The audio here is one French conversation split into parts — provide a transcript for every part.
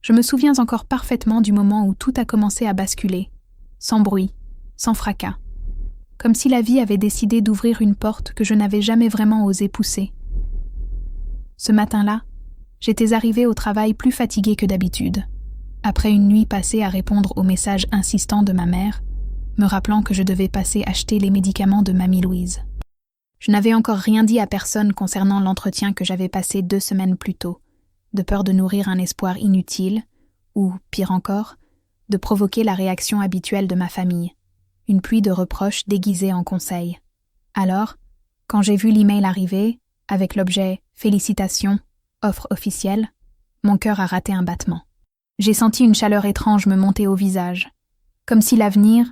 Je me souviens encore parfaitement du moment où tout a commencé à basculer, sans bruit, sans fracas. Comme si la vie avait décidé d'ouvrir une porte que je n'avais jamais vraiment osé pousser. Ce matin-là, j'étais arrivée au travail plus fatiguée que d'habitude, après une nuit passée à répondre aux messages insistants de ma mère, me rappelant que je devais passer acheter les médicaments de Mamie Louise. Je n'avais encore rien dit à personne concernant l'entretien que j'avais passé 2 semaines plus tôt, de peur de nourrir un espoir inutile, ou, pire encore, de provoquer la réaction habituelle de ma famille, une pluie de reproches déguisés en conseils. Alors, quand j'ai vu l'email arriver, avec l'objet « Félicitations, offre officielle », mon cœur a raté un battement. J'ai senti une chaleur étrange me monter au visage, comme si l'avenir,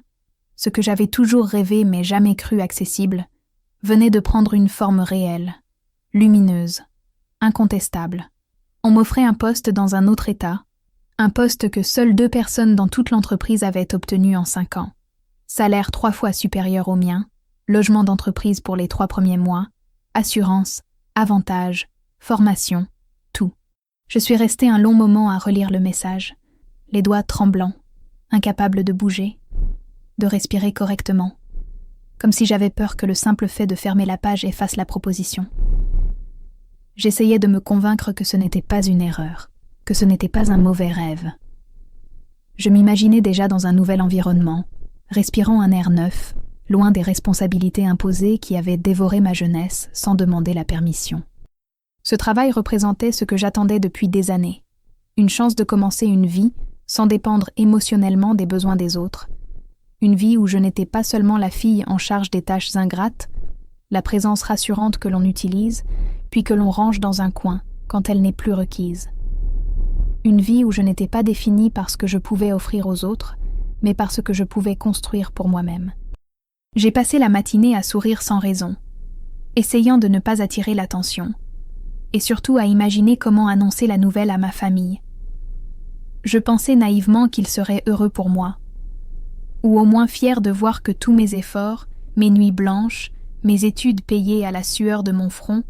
ce que j'avais toujours rêvé mais jamais cru accessible, venait de prendre une forme réelle, lumineuse, incontestable. On m'offrait un poste dans un autre État, un poste que seules 2 personnes dans toute l'entreprise avaient obtenu en 5 ans. Salaire 3 fois supérieur au mien, logement d'entreprise pour les 3 premiers mois, assurance, avantages, formation, tout. Je suis restée un long moment à relire le message, les doigts tremblants, incapable de bouger, de respirer correctement, comme si j'avais peur que le simple fait de fermer la page efface la proposition. J'essayais de me convaincre que ce n'était pas une erreur, que ce n'était pas un mauvais rêve. Je m'imaginais déjà dans un nouvel environnement, respirant un air neuf, loin des responsabilités imposées qui avaient dévoré ma jeunesse sans demander la permission. Ce travail représentait ce que j'attendais depuis des années, une chance de commencer une vie sans dépendre émotionnellement des besoins des autres, une vie où je n'étais pas seulement la fille en charge des tâches ingrates, la présence rassurante que l'on utilise, puis que l'on range dans un coin quand elle n'est plus requise. Une vie où je n'étais pas définie par ce que je pouvais offrir aux autres, mais par ce que je pouvais construire pour moi-même. J'ai passé la matinée à sourire sans raison, essayant de ne pas attirer l'attention, et surtout à imaginer comment annoncer la nouvelle à ma famille. Je pensais naïvement qu'ils seraient heureux pour moi, ou au moins fiers de voir que tous mes efforts, mes nuits blanches, mes études payées à la sueur de mon front,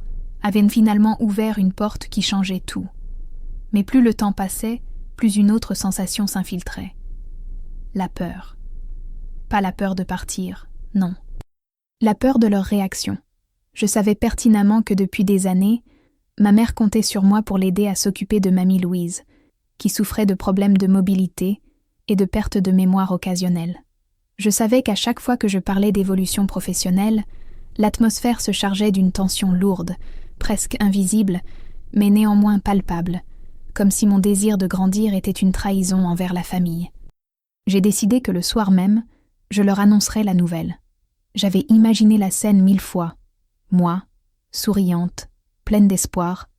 avaient finalement ouvert une porte qui changeait tout. Mais plus le temps passait, plus une autre sensation s'infiltrait. La peur. Pas la peur de partir, non. La peur de leur réaction. Je savais pertinemment que depuis des années, ma mère comptait sur moi pour l'aider à s'occuper de Mamie Louise, qui souffrait de problèmes de mobilité et de perte de mémoire occasionnelle. Je savais qu'à chaque fois que je parlais d'évolution professionnelle, l'atmosphère se chargeait d'une tension lourde, presque invisible, mais néanmoins palpable, comme si mon désir de grandir était une trahison envers la famille. J'ai décidé que le soir même, je leur annoncerais la nouvelle. J'avais imaginé la scène 1000 fois, moi, souriante, pleine d'espoir,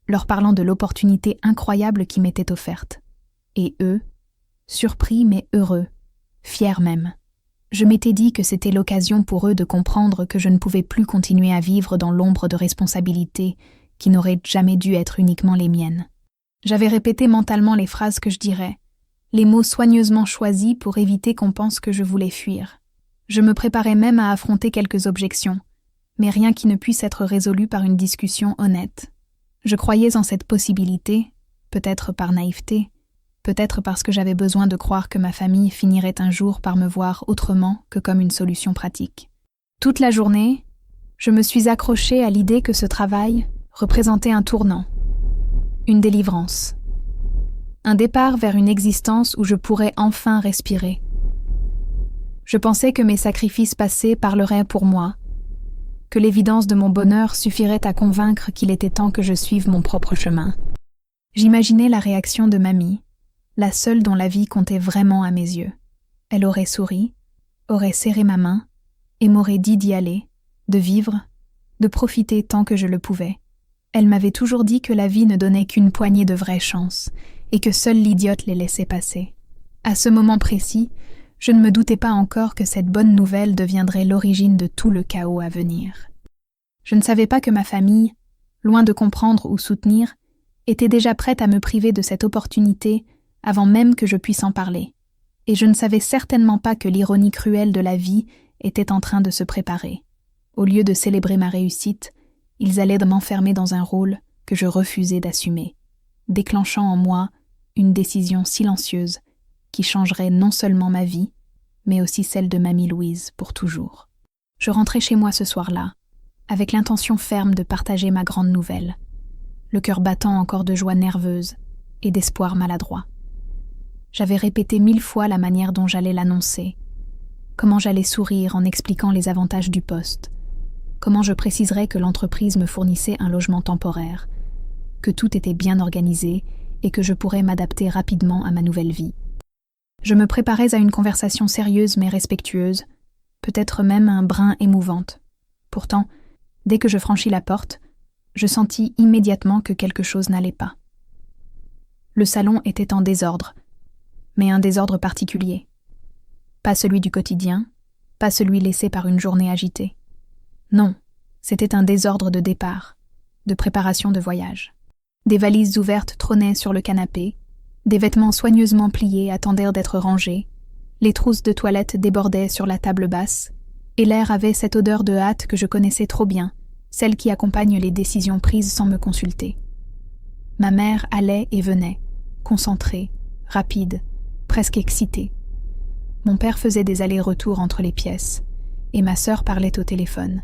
leur parlant de l'opportunité incroyable qui m'était offerte. Et eux, surpris mais heureux, fiers même. Je m'étais dit que c'était l'occasion pour eux de comprendre que je ne pouvais plus continuer à vivre dans l'ombre de responsabilités qui n'auraient jamais dû être uniquement les miennes. J'avais répété mentalement les phrases que je dirais, les mots soigneusement choisis pour éviter qu'on pense que je voulais fuir. Je me préparais même à affronter quelques objections, mais rien qui ne puisse être résolu par une discussion honnête. Je croyais en cette possibilité, peut-être par naïveté, peut-être parce que j'avais besoin de croire que ma famille finirait un jour par me voir autrement que comme une solution pratique. Toute la journée, je me suis accrochée à l'idée que ce travail représentait un tournant, une délivrance, un départ vers une existence où je pourrais enfin respirer. Je pensais que mes sacrifices passés parleraient pour moi, que l'évidence de mon bonheur suffirait à convaincre qu'il était temps que je suive mon propre chemin. J'imaginais la réaction de Mamie, la seule dont la vie comptait vraiment à mes yeux. Elle aurait souri, aurait serré ma main et m'aurait dit d'y aller, de vivre, de profiter tant que je le pouvais. Elle m'avait toujours dit que la vie ne donnait qu'une poignée de vraies chances et que seul l'idiote les laissait passer. À ce moment précis, je ne me doutais pas encore que cette bonne nouvelle deviendrait l'origine de tout le chaos à venir. Je ne savais pas que ma famille, loin de comprendre ou soutenir, était déjà prête à me priver de cette opportunité avant même que je puisse en parler. Et je ne savais certainement pas que l'ironie cruelle de la vie était en train de se préparer. Au lieu de célébrer ma réussite, ils allaient m'enfermer dans un rôle que je refusais d'assumer, déclenchant en moi une décision silencieuse qui changerait non seulement ma vie, mais aussi celle de mamie Louise pour toujours. Je rentrais chez moi ce soir-là, avec l'intention ferme de partager ma grande nouvelle, le cœur battant encore de joie nerveuse et d'espoir maladroit. J'avais répété 1000 fois la manière dont j'allais l'annoncer, comment j'allais sourire en expliquant les avantages du poste, comment je préciserais que l'entreprise me fournissait un logement temporaire, que tout était bien organisé et que je pourrais m'adapter rapidement à ma nouvelle vie. Je me préparais à une conversation sérieuse mais respectueuse, peut-être même un brin émouvante. Pourtant, dès que je franchis la porte, je sentis immédiatement que quelque chose n'allait pas. Le salon était en désordre, mais un désordre particulier. Pas celui du quotidien, pas celui laissé par une journée agitée. Non, c'était un désordre de départ, de préparation de voyage. Des valises ouvertes trônaient sur le canapé, des vêtements soigneusement pliés attendaient d'être rangés, les trousses de toilette débordaient sur la table basse, et l'air avait cette odeur de hâte que je connaissais trop bien, celle qui accompagne les décisions prises sans me consulter. Ma mère allait et venait, concentrée, rapide, presque excitée. Mon père faisait des allers-retours entre les pièces, et ma sœur parlait au téléphone,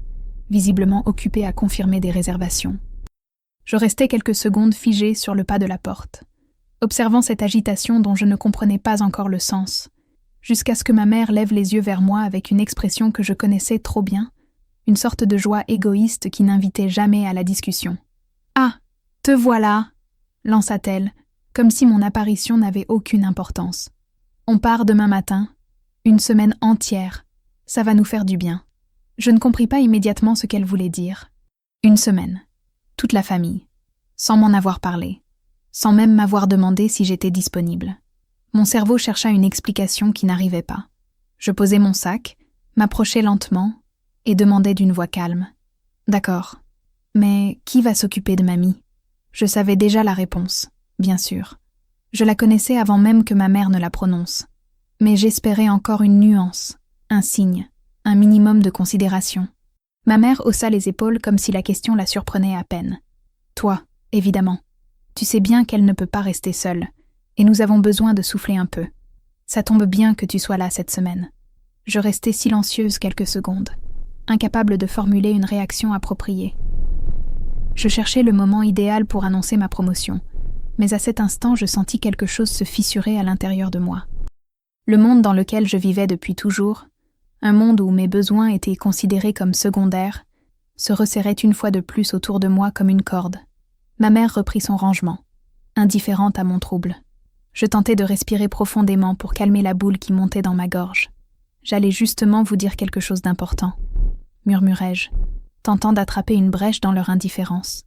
visiblement occupée à confirmer des réservations. Je restais quelques secondes figée sur le pas de la porte, observant cette agitation dont je ne comprenais pas encore le sens, jusqu'à ce que ma mère lève les yeux vers moi avec une expression que je connaissais trop bien, une sorte de joie égoïste qui n'invitait jamais à la discussion. « Ah, te voilà !» lança-t-elle, comme si mon apparition n'avait aucune importance. « On part demain matin, une semaine entière, ça va nous faire du bien. » Je ne compris pas immédiatement ce qu'elle voulait dire. Une semaine, toute la famille, sans m'en avoir parlé, sans même m'avoir demandé si j'étais disponible. Mon cerveau chercha une explication qui n'arrivait pas. Je posai mon sac, m'approchai lentement et demandai d'une voix calme. « D'accord, mais qui va s'occuper de mamie ?» Je savais déjà la réponse, bien sûr. Je la connaissais avant même que ma mère ne la prononce. Mais j'espérais encore une nuance, un signe, un minimum de considération. Ma mère haussa les épaules comme si la question la surprenait à peine. « Toi, évidemment. Tu sais bien qu'elle ne peut pas rester seule, et nous avons besoin de souffler un peu. Ça tombe bien que tu sois là cette semaine. » Je restai silencieuse quelques secondes, incapable de formuler une réaction appropriée. Je cherchais le moment idéal pour annoncer ma promotion, mais à cet instant je sentis quelque chose se fissurer à l'intérieur de moi. Le monde dans lequel je vivais depuis toujours, un monde où mes besoins étaient considérés comme secondaires, se resserrait une fois de plus autour de moi comme une corde. Ma mère reprit son rangement, indifférente à mon trouble. Je tentais de respirer profondément pour calmer la boule qui montait dans ma gorge. « J'allais justement vous dire quelque chose d'important, » murmurai-je, tentant d'attraper une brèche dans leur indifférence.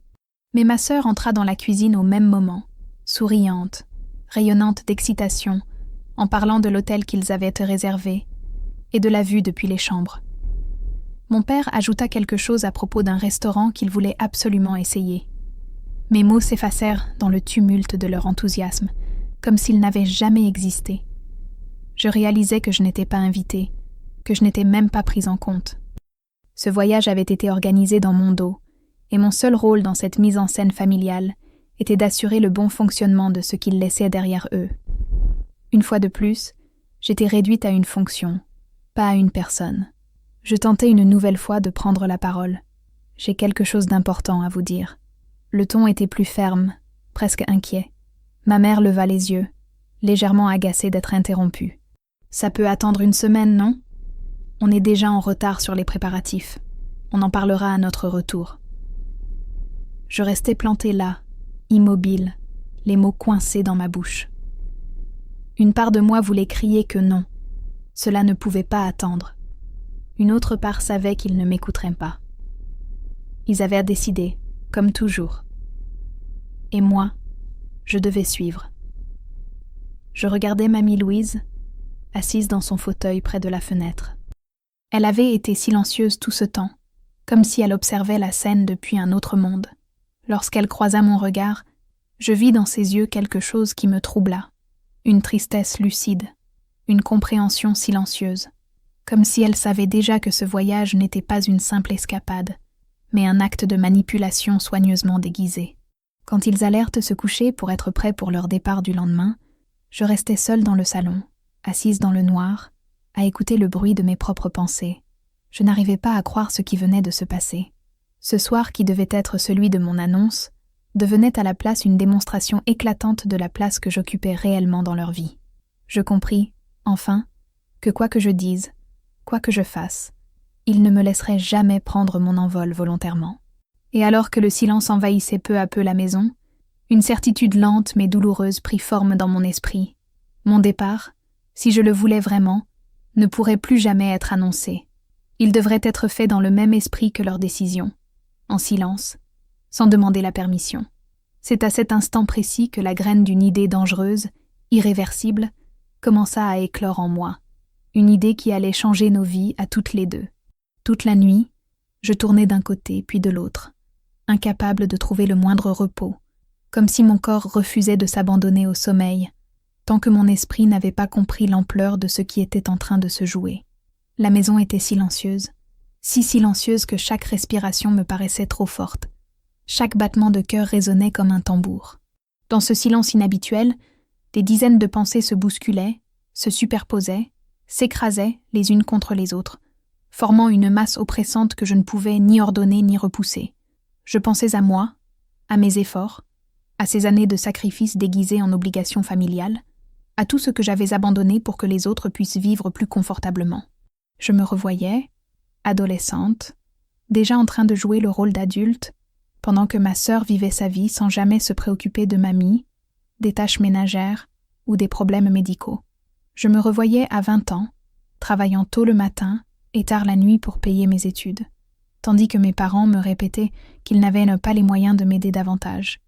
Mais ma sœur entra dans la cuisine au même moment, souriante, rayonnante d'excitation, en parlant de l'hôtel qu'ils avaient réservé et de la vue depuis les chambres. Mon père ajouta quelque chose à propos d'un restaurant qu'il voulait absolument essayer. Mes mots s'effacèrent dans le tumulte de leur enthousiasme, comme s'ils n'avaient jamais existé. Je réalisais que je n'étais pas invitée, que je n'étais même pas prise en compte. Ce voyage avait été organisé dans mon dos, et mon seul rôle dans cette mise en scène familiale était d'assurer le bon fonctionnement de ce qu'ils laissaient derrière eux. Une fois de plus, j'étais réduite à une fonction, pas à une personne. Je tentais une nouvelle fois de prendre la parole. « J'ai quelque chose d'important à vous dire. » Le ton était plus ferme, presque inquiet. Ma mère leva les yeux, légèrement agacée d'être interrompue. « Ça peut attendre une semaine, non ? On est déjà en retard sur les préparatifs. On en parlera à notre retour. » Je restais plantée là, immobile, les mots coincés dans ma bouche. Une part de moi voulait crier que non, cela ne pouvait pas attendre. Une autre part savait qu'ils ne m'écouteraient pas. Ils avaient décidé, comme toujours. Et moi, je devais suivre. Je regardais mamie Louise, assise dans son fauteuil près de la fenêtre. Elle avait été silencieuse tout ce temps, comme si elle observait la scène depuis un autre monde. Lorsqu'elle croisa mon regard, je vis dans ses yeux quelque chose qui me troubla, une tristesse lucide, une compréhension silencieuse, comme si elle savait déjà que ce voyage n'était pas une simple escapade, mais un acte de manipulation soigneusement déguisé. Quand ils allèrent se coucher pour être prêts pour leur départ du lendemain, je restais seule dans le salon, assise dans le noir, à écouter le bruit de mes propres pensées. Je n'arrivais pas à croire ce qui venait de se passer. Ce soir qui devait être celui de mon annonce devenait à la place une démonstration éclatante de la place que j'occupais réellement dans leur vie. Je compris, enfin, que quoi que je dise, quoi que je fasse, ils ne me laisseraient jamais prendre mon envol volontairement. Et alors que le silence envahissait peu à peu la maison, une certitude lente mais douloureuse prit forme dans mon esprit. Mon départ, si je le voulais vraiment, ne pourrait plus jamais être annoncé. Il devrait être fait dans le même esprit que leur décision, en silence, sans demander la permission. C'est à cet instant précis que la graine d'une idée dangereuse, irréversible, commença à éclore en moi. Une idée qui allait changer nos vies à toutes les deux. Toute la nuit, je tournais d'un côté puis de l'autre, incapable de trouver le moindre repos, comme si mon corps refusait de s'abandonner au sommeil, tant que mon esprit n'avait pas compris l'ampleur de ce qui était en train de se jouer. La maison était silencieuse, si silencieuse que chaque respiration me paraissait trop forte. Chaque battement de cœur résonnait comme un tambour. Dans ce silence inhabituel, des dizaines de pensées se bousculaient, se superposaient, s'écrasaient les unes contre les autres, formant une masse oppressante que je ne pouvais ni ordonner ni repousser. Je pensais à moi, à mes efforts, à ces années de sacrifices déguisés en obligations familiales, à tout ce que j'avais abandonné pour que les autres puissent vivre plus confortablement. Je me revoyais, adolescente, déjà en train de jouer le rôle d'adulte, pendant que ma sœur vivait sa vie sans jamais se préoccuper de mamie, des tâches ménagères ou des problèmes médicaux. Je me revoyais à 20 ans, travaillant tôt le matin et tard la nuit pour payer mes études, tandis que mes parents me répétaient qu'ils n'avaient pas les moyens de m'aider davantage,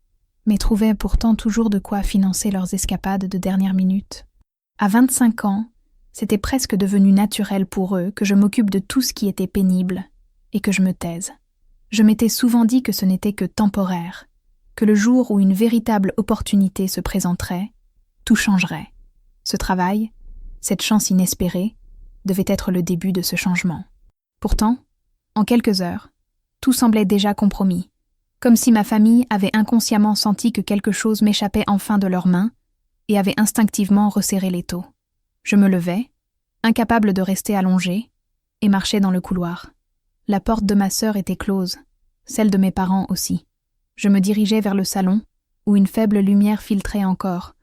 mais trouvaient pourtant toujours de quoi financer leurs escapades de dernière minute. À 25 ans, c'était presque devenu naturel pour eux que je m'occupe de tout ce qui était pénible et que je me taise. Je m'étais souvent dit que ce n'était que temporaire, que le jour où une véritable opportunité se présenterait, tout changerait. Ce travail, cette chance inespérée, devait être le début de ce changement. Pourtant, en quelques heures, tout semblait déjà compromis, comme si ma famille avait inconsciemment senti que quelque chose m'échappait enfin de leurs mains et avait instinctivement resserré l'étau. Je me levai, incapable de rester allongée, et marchai dans le couloir. La porte de ma sœur était close, celle de mes parents aussi. Je me dirigeai vers le salon, où une faible lumière filtrait encore,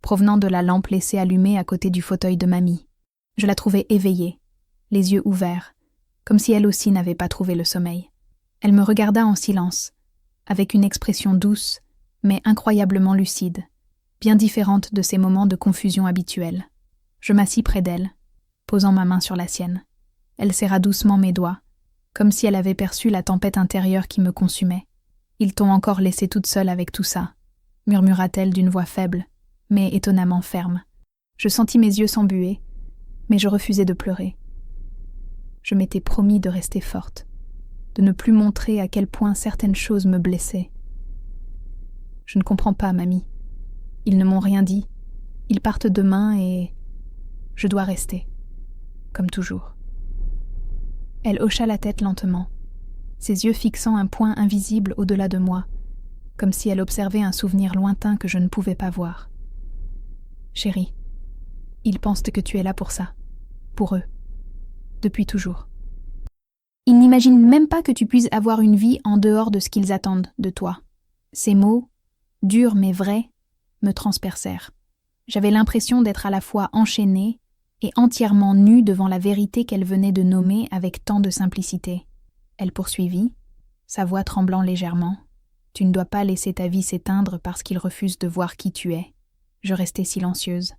provenant de la lampe laissée allumée à côté du fauteuil de mamie. Je la trouvai éveillée, les yeux ouverts, comme si elle aussi n'avait pas trouvé le sommeil. Elle me regarda en silence, avec une expression douce, mais incroyablement lucide, bien différente de ces moments de confusion habituels. Je m'assis près d'elle, posant ma main sur la sienne. Elle serra doucement mes doigts, comme si elle avait perçu la tempête intérieure qui me consumait. « Ils t'ont encore laissée toute seule avec tout ça », murmura-t-elle d'une voix faible, mais étonnamment ferme. Je sentis mes yeux s'embuer, mais je refusai de pleurer. Je m'étais promis de rester forte, de ne plus montrer à quel point certaines choses me blessaient. « Je ne comprends pas, mamie. Ils ne m'ont rien dit. Ils partent demain et je dois rester, comme toujours. » Elle hocha la tête lentement, ses yeux fixant un point invisible au-delà de moi, comme si elle observait un souvenir lointain que je ne pouvais pas voir. « Chérie, ils pensent que tu es là pour ça, pour eux, depuis toujours. Ils n'imaginent même pas que tu puisses avoir une vie en dehors de ce qu'ils attendent de toi. » Ces mots, durs mais vrais, me transpercèrent. J'avais l'impression d'être à la fois enchaînée et entièrement nue devant la vérité qu'elle venait de nommer avec tant de simplicité. Elle poursuivit, sa voix tremblant légèrement. « Tu ne dois pas laisser ta vie s'éteindre parce qu'ils refusent de voir qui tu es. » Je restai silencieuse,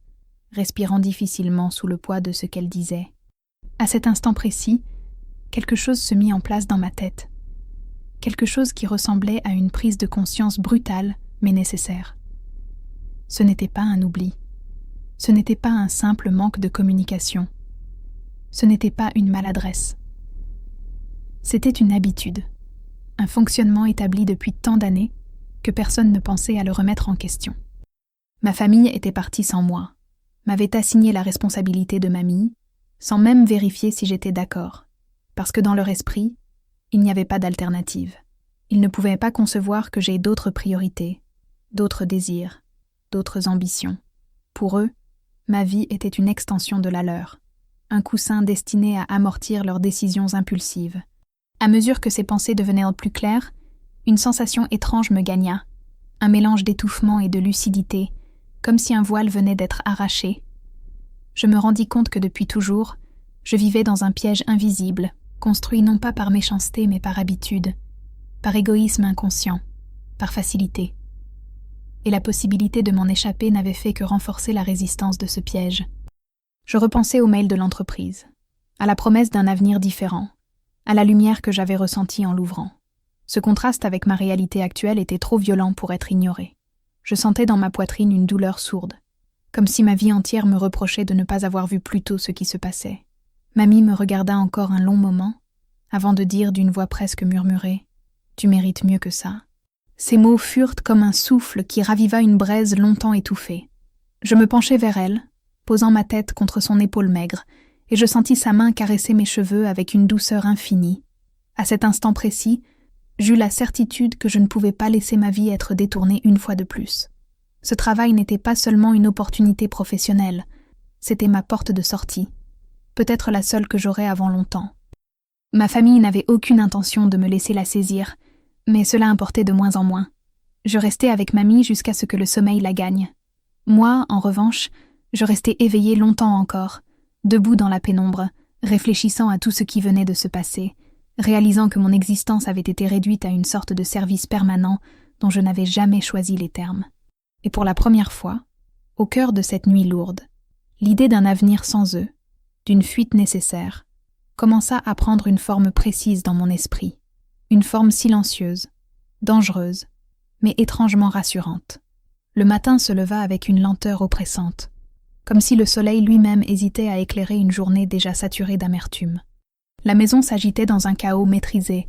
respirant difficilement sous le poids de ce qu'elle disait. À cet instant précis, quelque chose se mit en place dans ma tête. Quelque chose qui ressemblait à une prise de conscience brutale mais nécessaire. Ce n'était pas un oubli. Ce n'était pas un simple manque de communication. Ce n'était pas une maladresse. C'était une habitude, un fonctionnement établi depuis tant d'années que personne ne pensait à le remettre en question. Ma famille était partie sans moi, m'avait assigné la responsabilité de mamie, sans même vérifier si j'étais d'accord, parce que dans leur esprit, il n'y avait pas d'alternative. Ils ne pouvaient pas concevoir que j'aie d'autres priorités, d'autres désirs, d'autres ambitions. Pour eux, ma vie était une extension de la leur, un coussin destiné à amortir leurs décisions impulsives. À mesure que ces pensées devenaient plus claires, une sensation étrange me gagna, un mélange d'étouffement et de lucidité, comme si un voile venait d'être arraché. Je me rendis compte que depuis toujours, je vivais dans un piège invisible, construit non pas par méchanceté mais par habitude, par égoïsme inconscient, par facilité. Et la possibilité de m'en échapper n'avait fait que renforcer la résistance de ce piège. Je repensais au mail de l'entreprise, à la promesse d'un avenir différent, à la lumière que j'avais ressentie en l'ouvrant. Ce contraste avec ma réalité actuelle était trop violent pour être ignoré. Je sentais dans ma poitrine une douleur sourde, comme si ma vie entière me reprochait de ne pas avoir vu plus tôt ce qui se passait. Mamie me regarda encore un long moment, avant de dire d'une voix presque murmurée « Tu mérites mieux que ça ». Ces mots furent comme un souffle qui raviva une braise longtemps étouffée. Je me penchai vers elle, posant ma tête contre son épaule maigre, et je sentis sa main caresser mes cheveux avec une douceur infinie. À cet instant précis, j'eus la certitude que je ne pouvais pas laisser ma vie être détournée une fois de plus. Ce travail n'était pas seulement une opportunité professionnelle, c'était ma porte de sortie, peut-être la seule que j'aurais avant longtemps. Ma famille n'avait aucune intention de me laisser la saisir, mais cela importait de moins en moins. Je restais avec mamie jusqu'à ce que le sommeil la gagne. Moi, en revanche, je restais éveillée longtemps encore, debout dans la pénombre, réfléchissant à tout ce qui venait de se passer, réalisant que mon existence avait été réduite à une sorte de service permanent dont je n'avais jamais choisi les termes. Et pour la première fois, au cœur de cette nuit lourde, l'idée d'un avenir sans eux, d'une fuite nécessaire, commença à prendre une forme précise dans mon esprit, une forme silencieuse, dangereuse, mais étrangement rassurante. Le matin se leva avec une lenteur oppressante, comme si le soleil lui-même hésitait à éclairer une journée déjà saturée d'amertume. La maison s'agitait dans un chaos maîtrisé.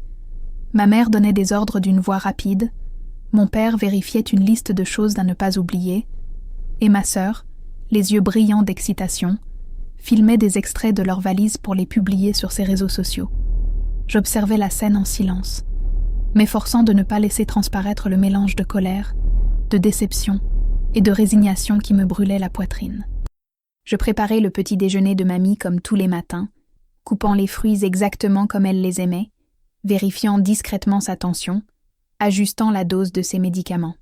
Ma mère donnait des ordres d'une voix rapide, mon père vérifiait une liste de choses à ne pas oublier, et ma sœur, les yeux brillants d'excitation, filmait des extraits de leurs valises pour les publier sur ses réseaux sociaux. J'observais la scène en silence, m'efforçant de ne pas laisser transparaître le mélange de colère, de déception et de résignation qui me brûlait la poitrine. Je préparais le petit déjeuner de mamie comme tous les matins, coupant les fruits exactement comme elle les aimait, vérifiant discrètement sa tension, ajustant la dose de ses médicaments.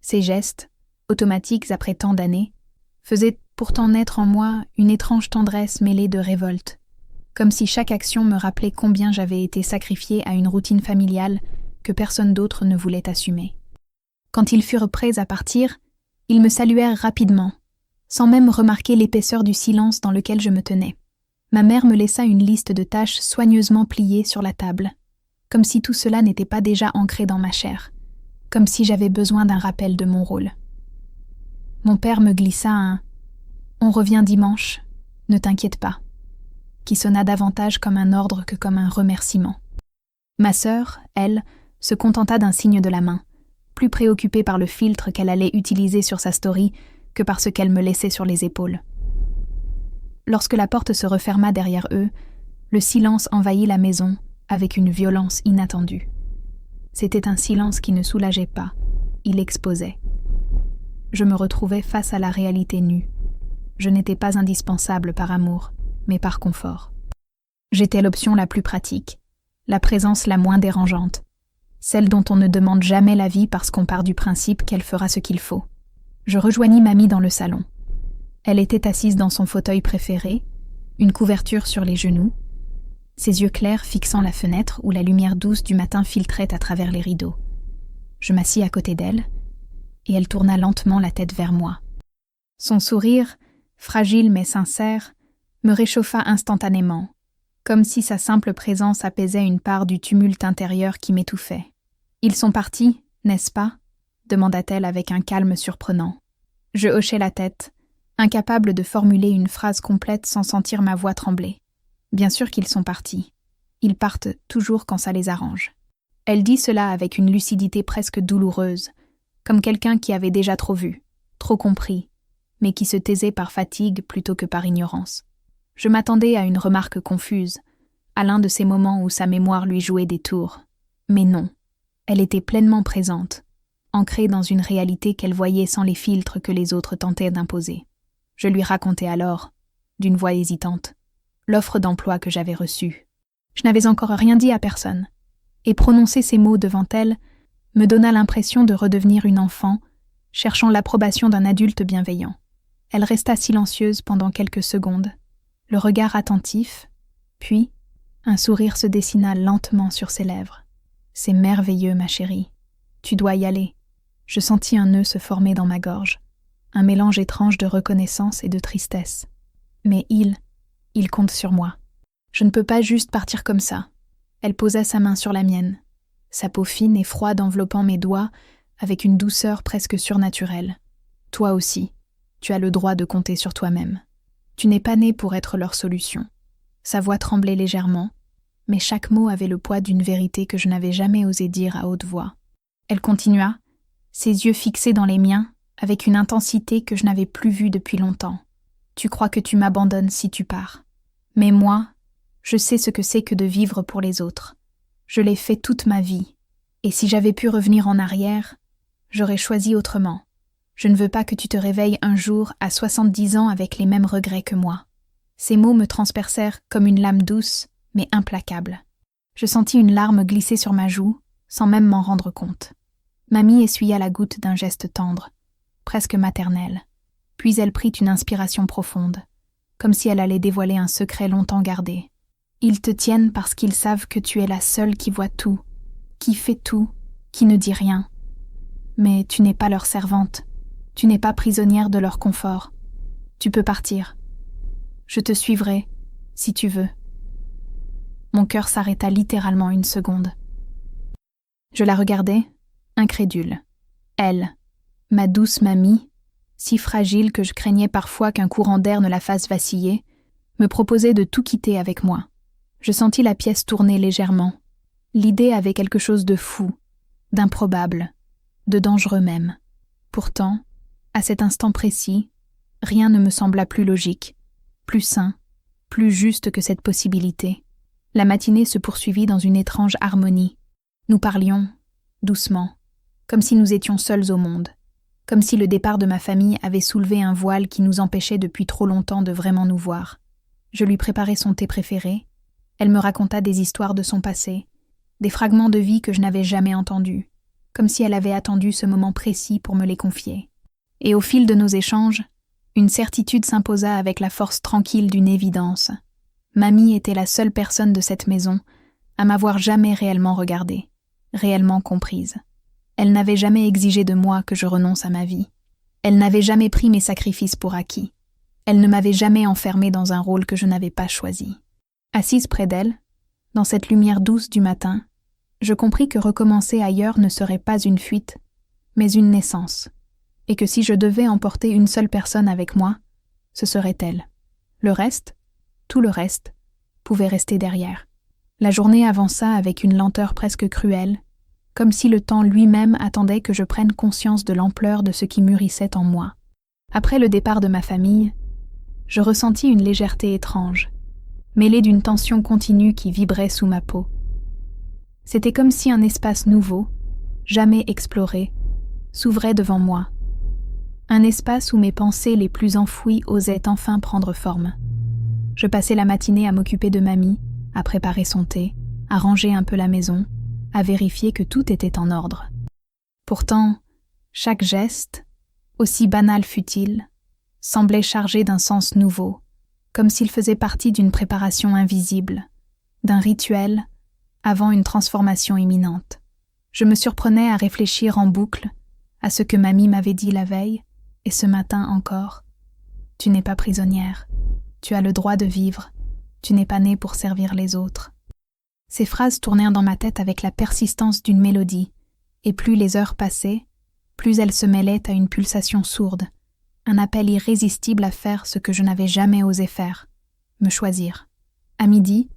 Ces gestes, automatiques après tant d'années, faisaient pourtant naître en moi une étrange tendresse mêlée de révolte, comme si chaque action me rappelait combien j'avais été sacrifiée à une routine familiale que personne d'autre ne voulait assumer. Quand ils furent prêts à partir, ils me saluèrent rapidement, sans même remarquer l'épaisseur du silence dans lequel je me tenais. Ma mère me laissa une liste de tâches soigneusement pliées sur la table, comme si tout cela n'était pas déjà ancré dans ma chair, comme si j'avais besoin d'un rappel de mon rôle. Mon père me glissa un « On revient dimanche, ne t'inquiète pas », qui sonna davantage comme un ordre que comme un remerciement. Ma sœur, elle, se contenta d'un signe de la main, plus préoccupée par le filtre qu'elle allait utiliser sur sa story que par ce qu'elle me laissait sur les épaules. Lorsque la porte se referma derrière eux, le silence envahit la maison avec une violence inattendue. C'était un silence qui ne soulageait pas, il exposait. Je me retrouvais face à la réalité nue. Je n'étais pas indispensable par amour, mais par confort. J'étais l'option la plus pratique, la présence la moins dérangeante, celle dont on ne demande jamais l'avis parce qu'on part du principe qu'elle fera ce qu'il faut. Je rejoignis mamie dans le salon. Elle était assise dans son fauteuil préféré, une couverture sur les genoux, ses yeux clairs fixant la fenêtre où la lumière douce du matin filtrait à travers les rideaux. Je m'assis à côté d'elle, et elle tourna lentement la tête vers moi. Son sourire, fragile mais sincère, me réchauffa instantanément, comme si sa simple présence apaisait une part du tumulte intérieur qui m'étouffait. « Ils sont partis, n'est-ce pas ?» demanda-t-elle avec un calme surprenant. Je hochai la tête, incapable de formuler une phrase complète sans sentir ma voix trembler. Bien sûr qu'ils sont partis. Ils partent toujours quand ça les arrange. Elle dit cela avec une lucidité presque douloureuse, comme quelqu'un qui avait déjà trop vu, trop compris, mais qui se taisait par fatigue plutôt que par ignorance. Je m'attendais à une remarque confuse, à l'un de ces moments où sa mémoire lui jouait des tours. Mais non, elle était pleinement présente, ancrée dans une réalité qu'elle voyait sans les filtres que les autres tentaient d'imposer. Je lui racontai alors, d'une voix hésitante, l'offre d'emploi que j'avais reçue. Je n'avais encore rien dit à personne, et prononcer ces mots devant elle me donna l'impression de redevenir une enfant, cherchant l'approbation d'un adulte bienveillant. Elle resta silencieuse pendant quelques secondes, le regard attentif, puis un sourire se dessina lentement sur ses lèvres. « C'est merveilleux, ma chérie. Tu dois y aller. » Je sentis un nœud se former dans ma gorge, un mélange étrange de reconnaissance et de tristesse. Mais il compte sur moi. Je ne peux pas juste partir comme ça. Elle posa sa main sur la mienne, sa peau fine et froide enveloppant mes doigts avec une douceur presque surnaturelle. Toi aussi, tu as le droit de compter sur toi-même. Tu n'es pas né pour être leur solution. Sa voix tremblait légèrement, mais chaque mot avait le poids d'une vérité que je n'avais jamais osé dire à haute voix. Elle continua, ses yeux fixés dans les miens, avec une intensité que je n'avais plus vue depuis longtemps. Tu crois que tu m'abandonnes si tu pars. Mais moi, je sais ce que c'est que de vivre pour les autres. Je l'ai fait toute ma vie. Et si j'avais pu revenir en arrière, j'aurais choisi autrement. Je ne veux pas que tu te réveilles un jour à 70 ans avec les mêmes regrets que moi. Ces mots me transpercèrent comme une lame douce, mais implacable. Je sentis une larme glisser sur ma joue, sans même m'en rendre compte. Mamie essuya la goutte d'un geste tendre, presque maternel. Puis elle prit une inspiration profonde, comme si elle allait dévoiler un secret longtemps gardé. Ils te tiennent parce qu'ils savent que tu es la seule qui voit tout, qui fait tout, qui ne dit rien. Mais tu n'es pas leur servante, tu n'es pas prisonnière de leur confort. Tu peux partir. Je te suivrai, si tu veux. Mon cœur s'arrêta littéralement une seconde. Je la regardais, incrédule. Elle, ma douce mamie, si fragile que je craignais parfois qu'un courant d'air ne la fasse vaciller, me proposait de tout quitter avec moi. Je sentis la pièce tourner légèrement. L'idée avait quelque chose de fou, d'improbable, de dangereux même. Pourtant, à cet instant précis, rien ne me sembla plus logique, plus sain, plus juste que cette possibilité. La matinée se poursuivit dans une étrange harmonie. Nous parlions, doucement, comme si nous étions seuls au monde, comme si le départ de ma famille avait soulevé un voile qui nous empêchait depuis trop longtemps de vraiment nous voir. Je lui préparai son thé préféré, elle me raconta des histoires de son passé, des fragments de vie que je n'avais jamais entendus, comme si elle avait attendu ce moment précis pour me les confier. Et au fil de nos échanges, une certitude s'imposa avec la force tranquille d'une évidence. Mamie était la seule personne de cette maison à m'avoir jamais réellement regardée, réellement comprise. Elle n'avait jamais exigé de moi que je renonce à ma vie. Elle n'avait jamais pris mes sacrifices pour acquis. Elle ne m'avait jamais enfermée dans un rôle que je n'avais pas choisi. Assise près d'elle, dans cette lumière douce du matin, je compris que recommencer ailleurs ne serait pas une fuite, mais une naissance, et que si je devais emporter une seule personne avec moi, ce serait elle. Le reste, tout le reste, pouvait rester derrière. La journée avança avec une lenteur presque cruelle, comme si le temps lui-même attendait que je prenne conscience de l'ampleur de ce qui mûrissait en moi. Après le départ de ma famille, je ressentis une légèreté étrange, mêlée d'une tension continue qui vibrait sous ma peau. C'était comme si un espace nouveau, jamais exploré, s'ouvrait devant moi. Un espace où mes pensées les plus enfouies osaient enfin prendre forme. Je passais la matinée à m'occuper de mamie, à préparer son thé, à ranger un peu la maison, à vérifier que tout était en ordre. Pourtant, chaque geste, aussi banal fût-il, semblait chargé d'un sens nouveau, comme s'il faisait partie d'une préparation invisible, d'un rituel avant une transformation imminente. Je me surprenais à réfléchir en boucle à ce que mamie m'avait dit la veille, et ce matin encore. Tu n'es pas prisonnière, tu as le droit de vivre, tu n'es pas née pour servir les autres. Ces phrases tournèrent dans ma tête avec la persistance d'une mélodie, et plus les heures passaient, plus elles se mêlaient à une pulsation sourde, un appel irrésistible à faire ce que je n'avais jamais osé faire, me choisir. À midi,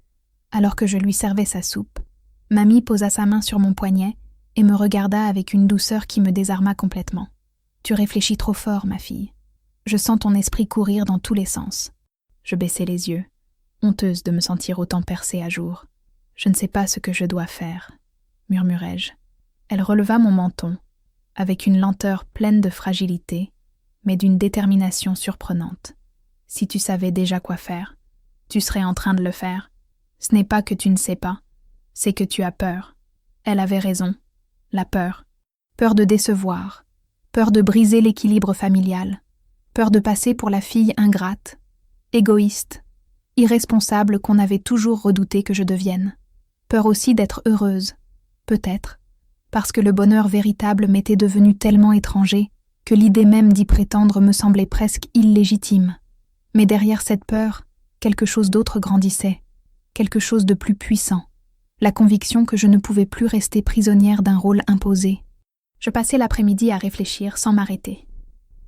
alors que je lui servais sa soupe, mamie posa sa main sur mon poignet et me regarda avec une douceur qui me désarma complètement. « Tu réfléchis trop fort, ma fille. Je sens ton esprit courir dans tous les sens. » Je baissai les yeux, honteuse de me sentir autant percée à jour. « Je ne sais pas ce que je dois faire, » murmurai-je. Elle releva mon menton, avec une lenteur pleine de fragilité, mais d'une détermination surprenante. Si tu savais déjà quoi faire, tu serais en train de le faire. Ce n'est pas que tu ne sais pas, c'est que tu as peur. Elle avait raison. La peur. Peur de décevoir. Peur de briser l'équilibre familial. Peur de passer pour la fille ingrate, égoïste, irresponsable qu'on avait toujours redouté que je devienne. Peur aussi d'être heureuse, peut-être, parce que le bonheur véritable m'était devenu tellement étranger que l'idée même d'y prétendre me semblait presque illégitime. Mais derrière cette peur, quelque chose d'autre grandissait, quelque chose de plus puissant, la conviction que je ne pouvais plus rester prisonnière d'un rôle imposé. Je passais l'après-midi à réfléchir sans m'arrêter.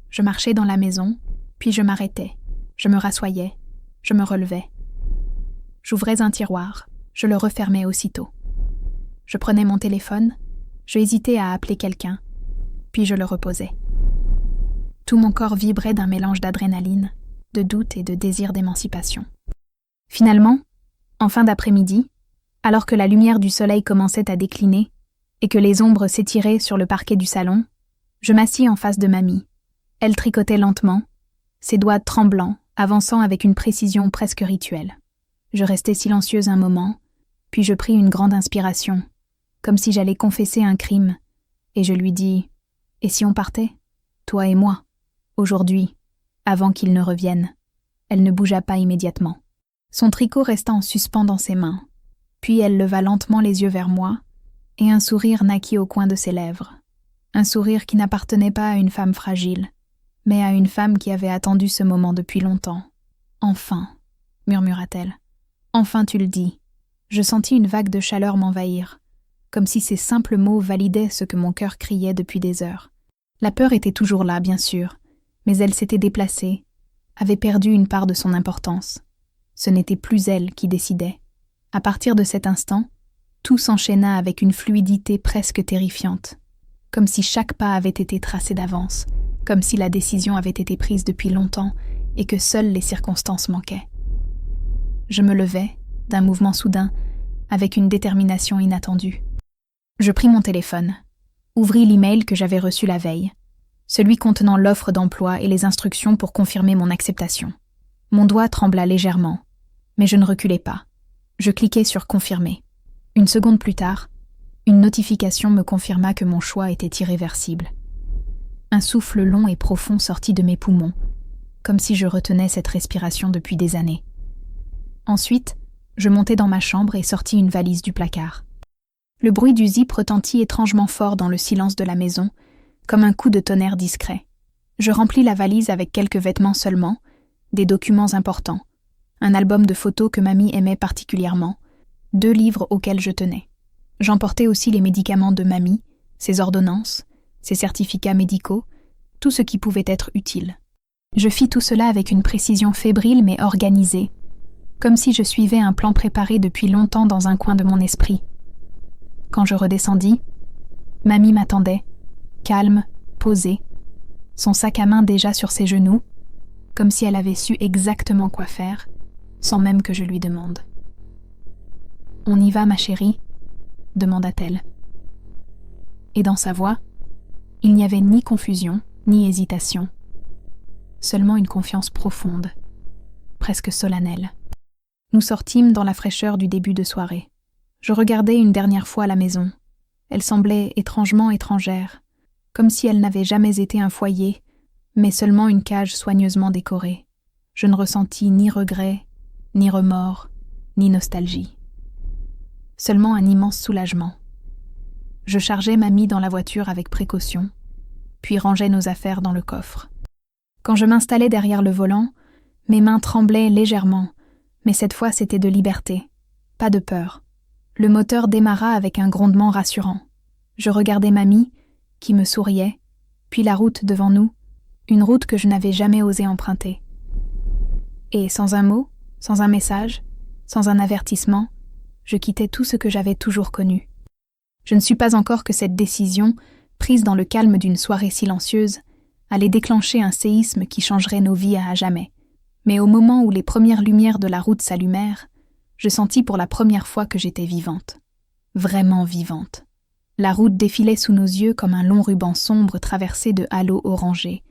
Je marchais dans la maison, puis je m'arrêtais, je me rassoyais, je me relevais. J'ouvrais un tiroir, je le refermais aussitôt. Je prenais mon téléphone, je hésitais à appeler quelqu'un, puis je le reposais. Tout mon corps vibrait d'un mélange d'adrénaline, de doute et de désir d'émancipation. Finalement, en fin d'après-midi, alors que la lumière du soleil commençait à décliner et que les ombres s'étiraient sur le parquet du salon, je m'assis en face de mamie. Elle tricotait lentement, ses doigts tremblants, avançant avec une précision presque rituelle. Je restai silencieuse un moment, puis je pris une grande inspiration, comme si j'allais confesser un crime, et je lui dis « Et si on partait, toi et moi, aujourd'hui, avant qu'il ne revienne ?» Elle ne bougea pas immédiatement. Son tricot resta en suspens dans ses mains, puis elle leva lentement les yeux vers moi, et un sourire naquit au coin de ses lèvres. Un sourire qui n'appartenait pas à une femme fragile, mais à une femme qui avait attendu ce moment depuis longtemps. « Enfin !» murmura-t-elle. « Enfin tu le dis !» Je sentis une vague de chaleur m'envahir, comme si ces simples mots validaient ce que mon cœur criait depuis des heures. La peur était toujours là, bien sûr, mais elle s'était déplacée, avait perdu une part de son importance. Ce n'était plus elle qui décidait. À partir de cet instant, tout s'enchaîna avec une fluidité presque terrifiante, comme si chaque pas avait été tracé d'avance, comme si la décision avait été prise depuis longtemps et que seules les circonstances manquaient. Je me levai, d'un mouvement soudain, avec une détermination inattendue. Je pris mon téléphone, ouvris l'email que j'avais reçu la veille, celui contenant l'offre d'emploi et les instructions pour confirmer mon acceptation. Mon doigt trembla légèrement, mais je ne reculai pas. Je cliquai sur « Confirmer ». Une seconde plus tard, une notification me confirma que mon choix était irréversible. Un souffle long et profond sortit de mes poumons, comme si je retenais cette respiration depuis des années. Ensuite, je montai dans ma chambre et sortis une valise du placard. Le bruit du zip retentit étrangement fort dans le silence de la maison, comme un coup de tonnerre discret. Je remplis la valise avec quelques vêtements seulement, des documents importants, un album de photos que mamie aimait particulièrement, 2 livres auxquels je tenais. J'emportais aussi les médicaments de mamie, ses ordonnances, ses certificats médicaux, tout ce qui pouvait être utile. Je fis tout cela avec une précision fébrile mais organisée, comme si je suivais un plan préparé depuis longtemps dans un coin de mon esprit. Quand je redescendis, mamie m'attendait, calme, posée, son sac à main déjà sur ses genoux, comme si elle avait su exactement quoi faire, sans même que je lui demande. « On y va, ma chérie ?» demanda-t-elle. Et dans sa voix, il n'y avait ni confusion, ni hésitation, seulement une confiance profonde, presque solennelle. Nous sortîmes dans la fraîcheur du début de soirée. Je regardai une dernière fois la maison. Elle semblait étrangement étrangère, comme si elle n'avait jamais été un foyer, mais seulement une cage soigneusement décorée. Je ne ressentis ni regret, ni remords, ni nostalgie. Seulement un immense soulagement. Je chargeai mamie dans la voiture avec précaution, puis rangeai nos affaires dans le coffre. Quand je m'installai derrière le volant, mes mains tremblaient légèrement, mais cette fois c'était de liberté, pas de peur. Le moteur démarra avec un grondement rassurant. Je regardai mamie, qui me souriait, puis la route devant nous, une route que je n'avais jamais osé emprunter. Et sans un mot, sans un message, sans un avertissement, je quittais tout ce que j'avais toujours connu. Je ne sus pas encore que cette décision, prise dans le calme d'une soirée silencieuse, allait déclencher un séisme qui changerait nos vies à jamais. Mais au moment où les premières lumières de la route s'allumèrent, je sentis pour la première fois que j'étais vivante. Vraiment vivante. La route défilait sous nos yeux comme un long ruban sombre traversé de halos orangés,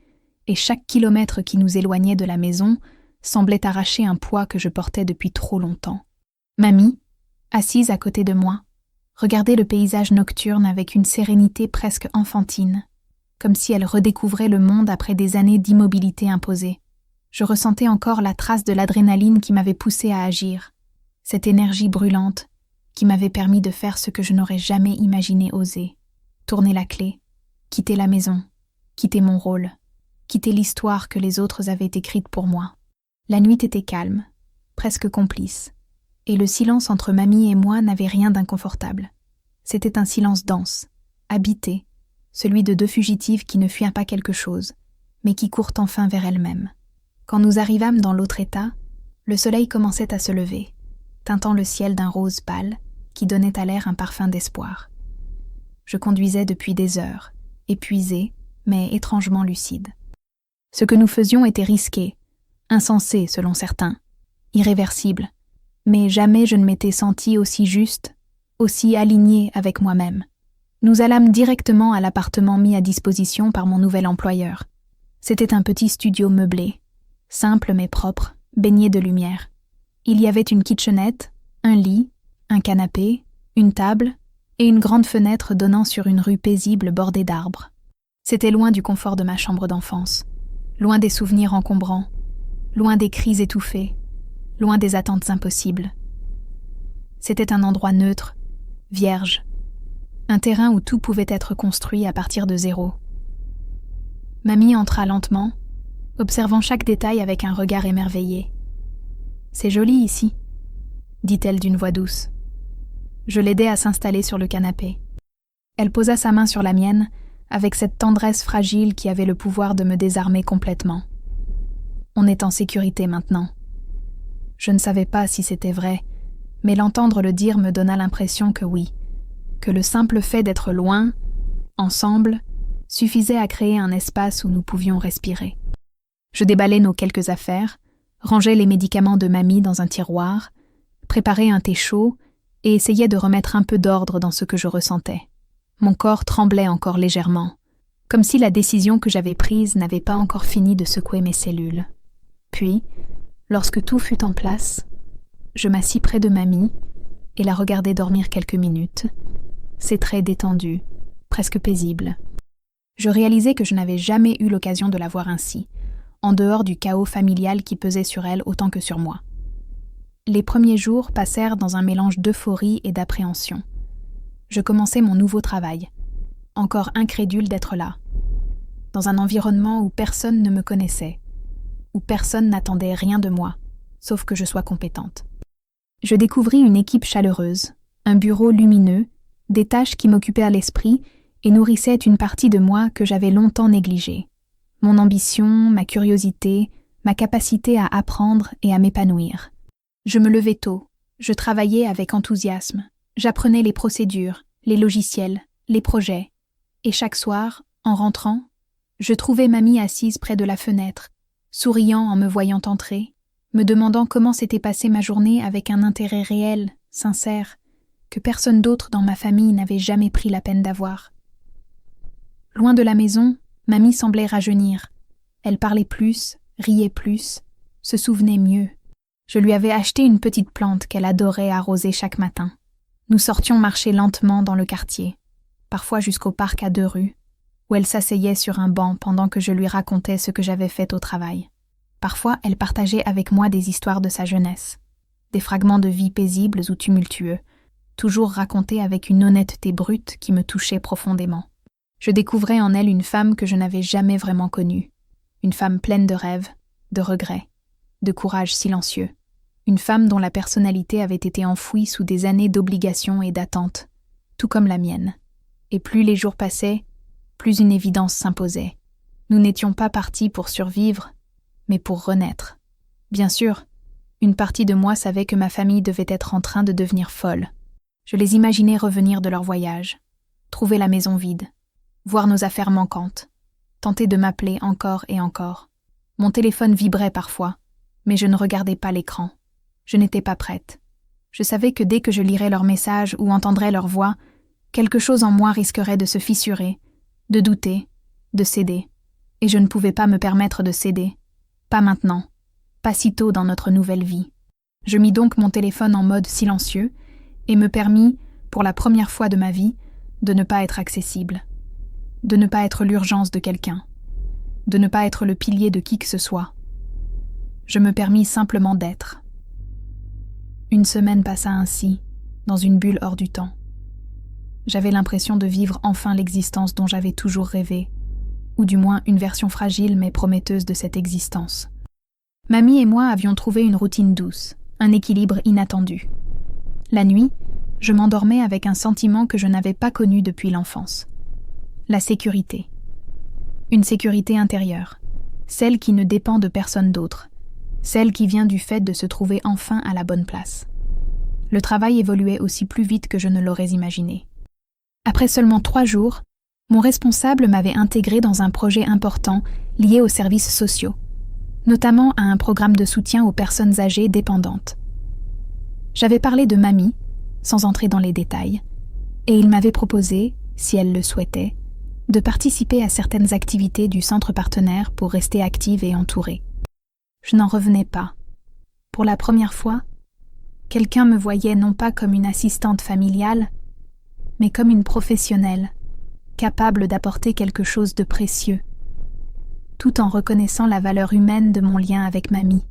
et chaque kilomètre qui nous éloignait de la maison semblait arracher un poids que je portais depuis trop longtemps. Mamie, assise à côté de moi, regardait le paysage nocturne avec une sérénité presque enfantine, comme si elle redécouvrait le monde après des années d'immobilité imposée. Je ressentais encore la trace de l'adrénaline qui m'avait poussée à agir, cette énergie brûlante qui m'avait permis de faire ce que je n'aurais jamais imaginé oser. Tourner la clé, quitter la maison, quitter mon rôle, quitter l'histoire que les autres avaient écrite pour moi. La nuit était calme, presque complice, et le silence entre mamie et moi n'avait rien d'inconfortable. C'était un silence dense, habité, celui de deux fugitives qui ne fuient pas quelque chose, mais qui courent enfin vers elles-mêmes. Quand nous arrivâmes dans l'autre état, le soleil commençait à se lever, teintant le ciel d'un rose pâle qui donnait à l'air un parfum d'espoir. Je conduisais depuis des heures, épuisée, mais étrangement lucide. Ce que nous faisions était risqué, insensé selon certains, irréversible, mais jamais je ne m'étais sentie aussi juste, aussi alignée avec moi-même. Nous allâmes directement à l'appartement mis à disposition par mon nouvel employeur. C'était un petit studio meublé, simple mais propre, baigné de lumière. Il y avait une kitchenette, un lit, un canapé, une table et une grande fenêtre donnant sur une rue paisible bordée d'arbres. C'était loin du confort de ma chambre d'enfance, loin des souvenirs encombrants, loin des cris étouffés, loin des attentes impossibles. C'était un endroit neutre, vierge, un terrain où tout pouvait être construit à partir de zéro. Mamie entra lentement, observant chaque détail avec un regard émerveillé. « C'est joli ici », dit-elle d'une voix douce. Je l'aidai à s'installer sur le canapé. Elle posa sa main sur la mienne, avec cette tendresse fragile qui avait le pouvoir de me désarmer complètement. On est en sécurité maintenant. Je ne savais pas si c'était vrai, mais l'entendre le dire me donna l'impression que oui, que le simple fait d'être loin, ensemble, suffisait à créer un espace où nous pouvions respirer. Je déballai nos quelques affaires, rangeai les médicaments de mamie dans un tiroir, préparai un thé chaud et essayais de remettre un peu d'ordre dans ce que je ressentais. Mon corps tremblait encore légèrement, comme si la décision que j'avais prise n'avait pas encore fini de secouer mes cellules. Puis, lorsque tout fut en place, je m'assis près de mamie et la regardai dormir quelques minutes, ses traits détendus, presque paisibles. Je réalisai que je n'avais jamais eu l'occasion de la voir ainsi, en dehors du chaos familial qui pesait sur elle autant que sur moi. Les premiers jours passèrent dans un mélange d'euphorie et d'appréhension. Je commençais mon nouveau travail, encore incrédule d'être là, dans un environnement où personne ne me connaissait, où personne n'attendait rien de moi, sauf que je sois compétente. Je découvris une équipe chaleureuse, un bureau lumineux, des tâches qui m'occupaient l'esprit et nourrissaient une partie de moi que j'avais longtemps négligée. Mon ambition, ma curiosité, ma capacité à apprendre et à m'épanouir. Je me levais tôt, je travaillais avec enthousiasme, j'apprenais les procédures, les logiciels, les projets, et chaque soir, en rentrant, je trouvais mamie assise près de la fenêtre, souriant en me voyant entrer, me demandant comment s'était passée ma journée avec un intérêt réel, sincère, que personne d'autre dans ma famille n'avait jamais pris la peine d'avoir. Loin de la maison, mamie semblait rajeunir. Elle parlait plus, riait plus, se souvenait mieux. Je lui avais acheté une petite plante qu'elle adorait arroser chaque matin. Nous sortions marcher lentement dans le quartier, parfois jusqu'au parc à 2 rues, où elle s'asseyait sur un banc pendant que je lui racontais ce que j'avais fait au travail. Parfois, elle partageait avec moi des histoires de sa jeunesse, des fragments de vie paisibles ou tumultueux, toujours racontés avec une honnêteté brute qui me touchait profondément. Je découvrais en elle une femme que je n'avais jamais vraiment connue, une femme pleine de rêves, de regrets, de courage silencieux, une femme dont la personnalité avait été enfouie sous des années d'obligations et d'attentes, tout comme la mienne. Et plus les jours passaient, plus une évidence s'imposait. Nous n'étions pas partis pour survivre, mais pour renaître. Bien sûr, une partie de moi savait que ma famille devait être en train de devenir folle. Je les imaginais revenir de leur voyage, trouver la maison vide, voir nos affaires manquantes, tenter de m'appeler encore et encore. Mon téléphone vibrait parfois, mais je ne regardais pas l'écran. Je n'étais pas prête. Je savais que dès que je lirais leurs messages ou entendrais leur voix, Quelque chose en moi risquerait de se fissurer, de douter, de céder. Et je ne pouvais pas me permettre de céder. Pas maintenant, pas si tôt dans notre nouvelle vie. Je mis donc mon téléphone en mode silencieux et me permis, pour la première fois de ma vie, de ne pas être accessible, de ne pas être l'urgence de quelqu'un, de ne pas être le pilier de qui que ce soit. Je me permis simplement d'être. Une semaine passa ainsi, dans une bulle hors du temps. J'avais l'impression de vivre enfin l'existence dont j'avais toujours rêvé, ou du moins une version fragile mais prometteuse de cette existence. Mamie et moi avions trouvé une routine douce, un équilibre inattendu. La nuit, je m'endormais avec un sentiment que je n'avais pas connu depuis l'enfance. La sécurité. Une sécurité intérieure, celle qui ne dépend de personne d'autre, celle qui vient du fait de se trouver enfin à la bonne place. Le travail évoluait aussi plus vite que je ne l'aurais imaginé. Après seulement 3 jours, mon responsable m'avait intégré dans un projet important lié aux services sociaux, notamment à un programme de soutien aux personnes âgées dépendantes. J'avais parlé de Mamie, sans entrer dans les détails, et il m'avait proposé, si elle le souhaitait, de participer à certaines activités du centre partenaire pour rester active et entourée. Je n'en revenais pas. Pour la première fois, quelqu'un me voyait non pas comme une assistante familiale, mais comme une professionnelle, capable d'apporter quelque chose de précieux, tout en reconnaissant la valeur humaine de mon lien avec Mamie.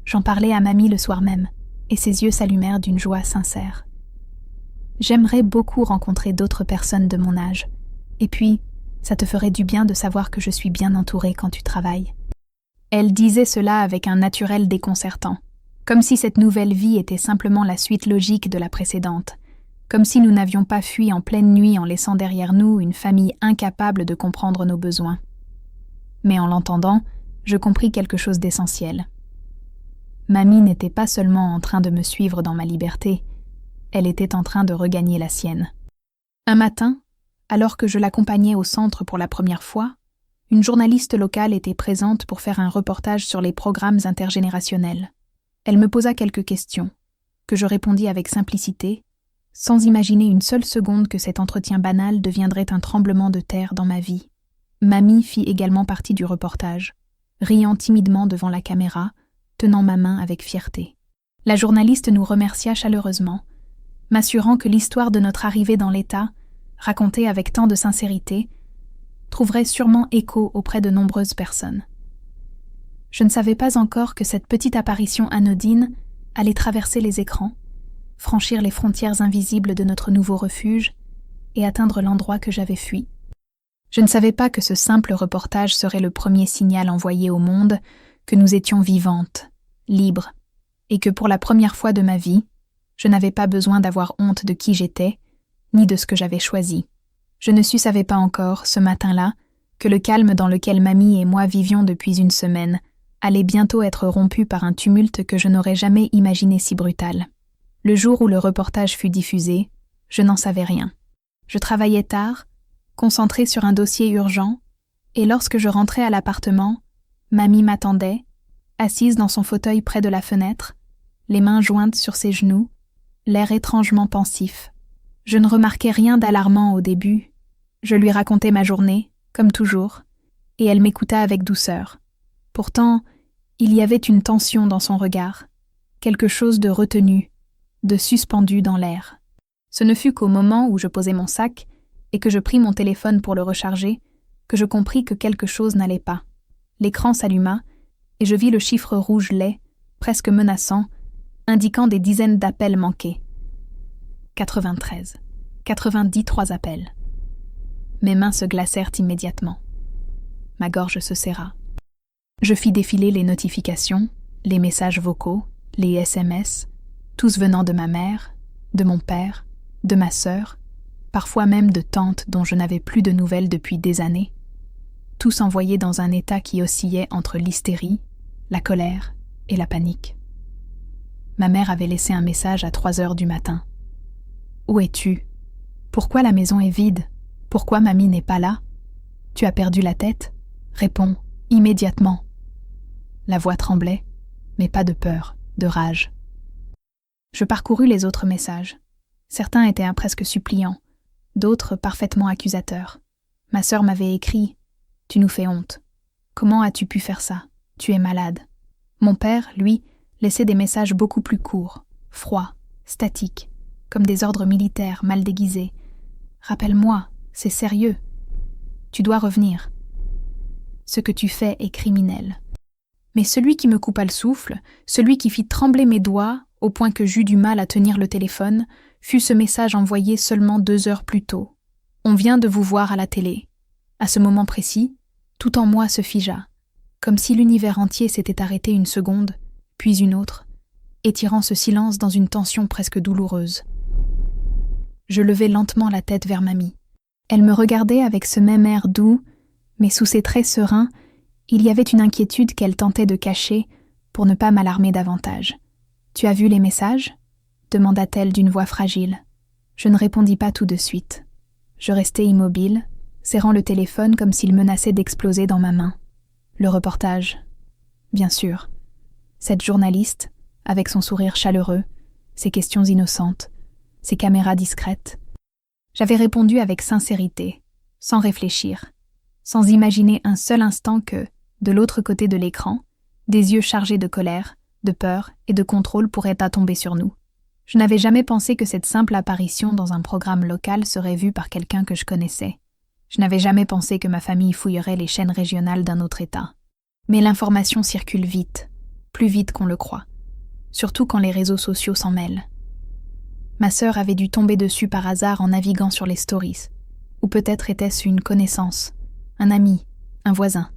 J'en parlais à Mamie le soir même, et ses yeux s'allumèrent d'une joie sincère. J'aimerais beaucoup rencontrer d'autres personnes de mon âge, et puis, ça te ferait du bien de savoir que je suis bien entourée quand tu travailles. Elle disait cela avec un naturel déconcertant, comme si cette nouvelle vie était simplement la suite logique de la précédente, comme si nous n'avions pas fui en pleine nuit en laissant derrière nous une famille incapable de comprendre nos besoins. Mais en l'entendant, je compris quelque chose d'essentiel. Mamie n'était pas seulement en train de me suivre dans ma liberté, elle était en train de regagner la sienne. Un matin, alors que je l'accompagnais au centre pour la première fois, une journaliste locale était présente pour faire un reportage sur les programmes intergénérationnels. Elle me posa quelques questions, que je répondis avec simplicité, sans imaginer une seule seconde que cet entretien banal deviendrait un tremblement de terre dans ma vie. Mamie fit également partie du reportage, riant timidement devant la caméra, tenant ma main avec fierté. La journaliste nous remercia chaleureusement, m'assurant que l'histoire de notre arrivée dans l'État, racontée avec tant de sincérité, trouverait sûrement écho auprès de nombreuses personnes. Je ne savais pas encore que cette petite apparition anodine allait traverser les écrans, franchir les frontières invisibles de notre nouveau refuge et atteindre l'endroit que j'avais fui. Je ne savais pas que ce simple reportage serait le premier signal envoyé au monde que nous étions vivantes, libres, et que pour la première fois de ma vie, je n'avais pas besoin d'avoir honte de qui j'étais, ni de ce que j'avais choisi. Je ne savais pas encore, ce matin-là, que le calme dans lequel Mamie et moi vivions depuis une semaine allait bientôt être rompu par un tumulte que je n'aurais jamais imaginé si brutal. Le jour où le reportage fut diffusé, je n'en savais rien. Je travaillais tard, concentrée sur un dossier urgent, et lorsque je rentrais à l'appartement, Mamie m'attendait, assise dans son fauteuil près de la fenêtre, les mains jointes sur ses genoux, l'air étrangement pensif. Je ne remarquais rien d'alarmant au début. Je lui racontais ma journée, comme toujours, et elle m'écouta avec douceur. Pourtant, il y avait une tension dans son regard, quelque chose de retenu, de suspendu dans l'air. Ce ne fut qu'au moment où je posai mon sac et que je pris mon téléphone pour le recharger que je compris que quelque chose n'allait pas. L'écran s'alluma et je vis le chiffre rouge laid, presque menaçant, indiquant des dizaines d'appels manqués. 93. 93 appels. Mes mains se glacèrent immédiatement. Ma gorge se serra. Je fis défiler les notifications, les messages vocaux, les SMS, tous venant de ma mère, de mon père, de ma sœur, parfois même de tantes dont je n'avais plus de nouvelles depuis des années, tous envoyés dans un état qui oscillait entre l'hystérie, la colère et la panique. Ma mère avait laissé un message à 3 heures du matin. « Où es-tu ? Pourquoi la maison est vide ? Pourquoi mamie n'est pas là ? Tu as perdu la tête ? Réponds, immédiatement. » La voix tremblait, mais pas de peur, de rage. Je parcourus les autres messages. Certains étaient presque suppliants, d'autres parfaitement accusateurs. Ma sœur m'avait écrit « Tu nous fais honte. Comment as-tu pu faire ça? Tu es malade. » Mon père, lui, laissait des messages beaucoup plus courts, froids, statiques, comme des ordres militaires mal déguisés. « Rappelle-moi, c'est sérieux. Tu dois revenir. Ce que tu fais est criminel. » Mais celui qui me coupa le souffle, celui qui fit trembler mes doigts, au point que j'eus du mal à tenir le téléphone, fut ce message envoyé seulement 2 heures plus tôt. « On vient de vous voir à la télé. » À ce moment précis, tout en moi se figea, comme si l'univers entier s'était arrêté une seconde, puis une autre, étirant ce silence dans une tension presque douloureuse. Je levai lentement la tête vers Mamie. Elle me regardait avec ce même air doux, mais sous ses traits sereins, il y avait une inquiétude qu'elle tentait de cacher pour ne pas m'alarmer davantage. « Tu as vu les messages ?» demanda-t-elle d'une voix fragile. Je ne répondis pas tout de suite. Je restai immobile, serrant le téléphone comme s'il menaçait d'exploser dans ma main. Le reportage. Bien sûr. Cette journaliste, avec son sourire chaleureux, ses questions innocentes, ses caméras discrètes. J'avais répondu avec sincérité, sans réfléchir, sans imaginer un seul instant que, de l'autre côté de l'écran, des yeux chargés de colère, de peur et de contrôle pourraient tomber sur nous. Je n'avais jamais pensé que cette simple apparition dans un programme local serait vue par quelqu'un que je connaissais. Je n'avais jamais pensé que ma famille fouillerait les chaînes régionales d'un autre État. Mais l'information circule vite, plus vite qu'on le croit, surtout quand les réseaux sociaux s'en mêlent. Ma sœur avait dû tomber dessus par hasard en naviguant sur les stories, ou peut-être était-ce une connaissance, un ami, un voisin.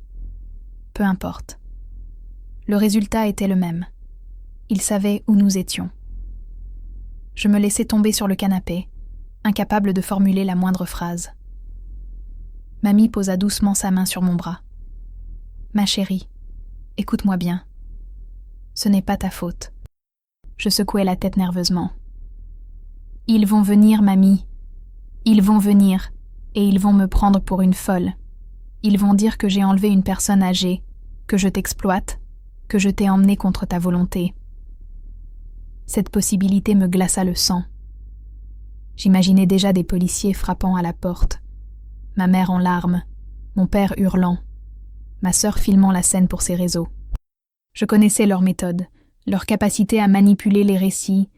Peu importe. Le résultat était le même. Il savait où nous étions. Je me laissai tomber sur le canapé, incapable de formuler la moindre phrase. Mamie posa doucement sa main sur mon bras. « Ma chérie, écoute-moi bien. Ce n'est pas ta faute. » Je secouai la tête nerveusement. « Ils vont venir, mamie. Ils vont venir, et ils vont me prendre pour une folle. Ils vont dire que j'ai enlevé une personne âgée, que je t'exploite, que je t'ai emmené contre ta volonté. » Cette possibilité me glaça le sang. J'imaginais déjà des policiers frappant à la porte, ma mère en larmes, mon père hurlant, ma sœur filmant la scène pour ses réseaux. Je connaissais leur méthode, leur capacité à manipuler les récits,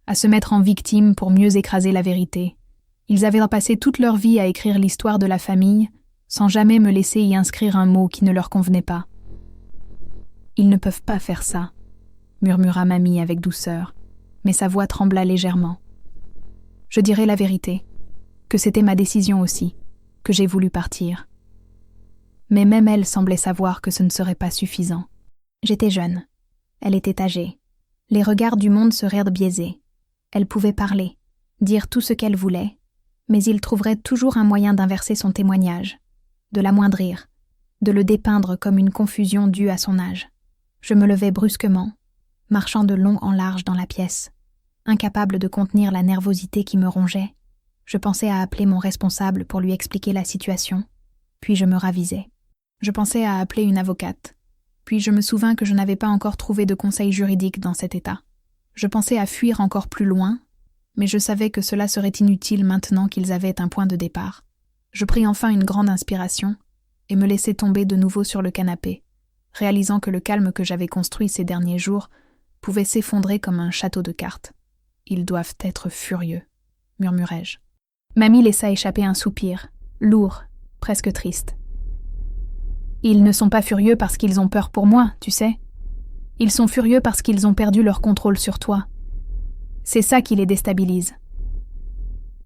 à se mettre en victime pour mieux écraser la vérité. Ils avaient passé toute leur vie à écrire l'histoire de la famille, sans jamais me laisser y inscrire un mot qui ne leur convenait pas. « Ils ne peuvent pas faire ça », murmura mamie avec douceur, mais sa voix trembla légèrement. Je dirai la vérité, que c'était ma décision aussi, que j'ai voulu partir. Mais même elle semblait savoir que ce ne serait pas suffisant. J'étais jeune, elle était âgée. Les regards du monde seraient biaisés. Elle pouvait parler, dire tout ce qu'elle voulait, mais il trouverait toujours un moyen d'inverser son témoignage, de l'amoindrir, de le dépeindre comme une confusion due à son âge. Je me levai brusquement, marchant de long en large dans la pièce. Incapable de contenir la nervosité qui me rongeait, je pensais à appeler mon responsable pour lui expliquer la situation, puis je me ravisai. Je pensais à appeler une avocate, puis je me souvins que je n'avais pas encore trouvé de conseil juridique dans cet état. Je pensais à fuir encore plus loin, mais je savais que cela serait inutile maintenant qu'ils avaient un point de départ. Je pris enfin une grande inspiration et me laissai tomber de nouveau sur le canapé, réalisant que le calme que j'avais construit ces derniers jours pouvait s'effondrer comme un château de cartes. « Ils doivent être furieux », murmurai-je. Mamie laissa échapper un soupir, lourd, presque triste. « Ils ne sont pas furieux parce qu'ils ont peur pour moi, tu sais. Ils sont furieux parce qu'ils ont perdu leur contrôle sur toi. C'est ça qui les déstabilise. »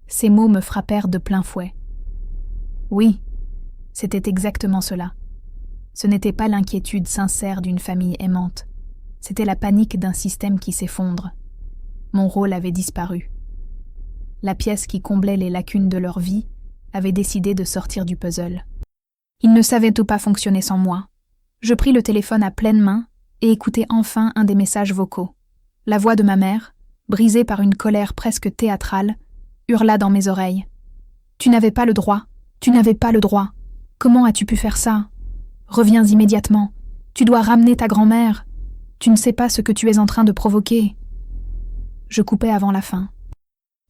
Ces mots me frappèrent de plein fouet. Oui, c'était exactement cela. Ce n'était pas l'inquiétude sincère d'une famille aimante. C'était la panique d'un système qui s'effondre. Mon rôle avait disparu. La pièce qui comblait les lacunes de leur vie avait décidé de sortir du puzzle. Ils ne savaient tout pas fonctionner sans moi. Je pris le téléphone à pleine main et écoutai enfin un des messages vocaux. La voix de ma mère, brisée par une colère presque théâtrale, hurla dans mes oreilles. « Tu n'avais pas le droit. Tu n'avais pas le droit. Comment as-tu pu faire ça? Reviens immédiatement. Tu dois ramener ta grand-mère. Tu ne sais pas ce que tu es en train de provoquer. » Je coupai avant la fin.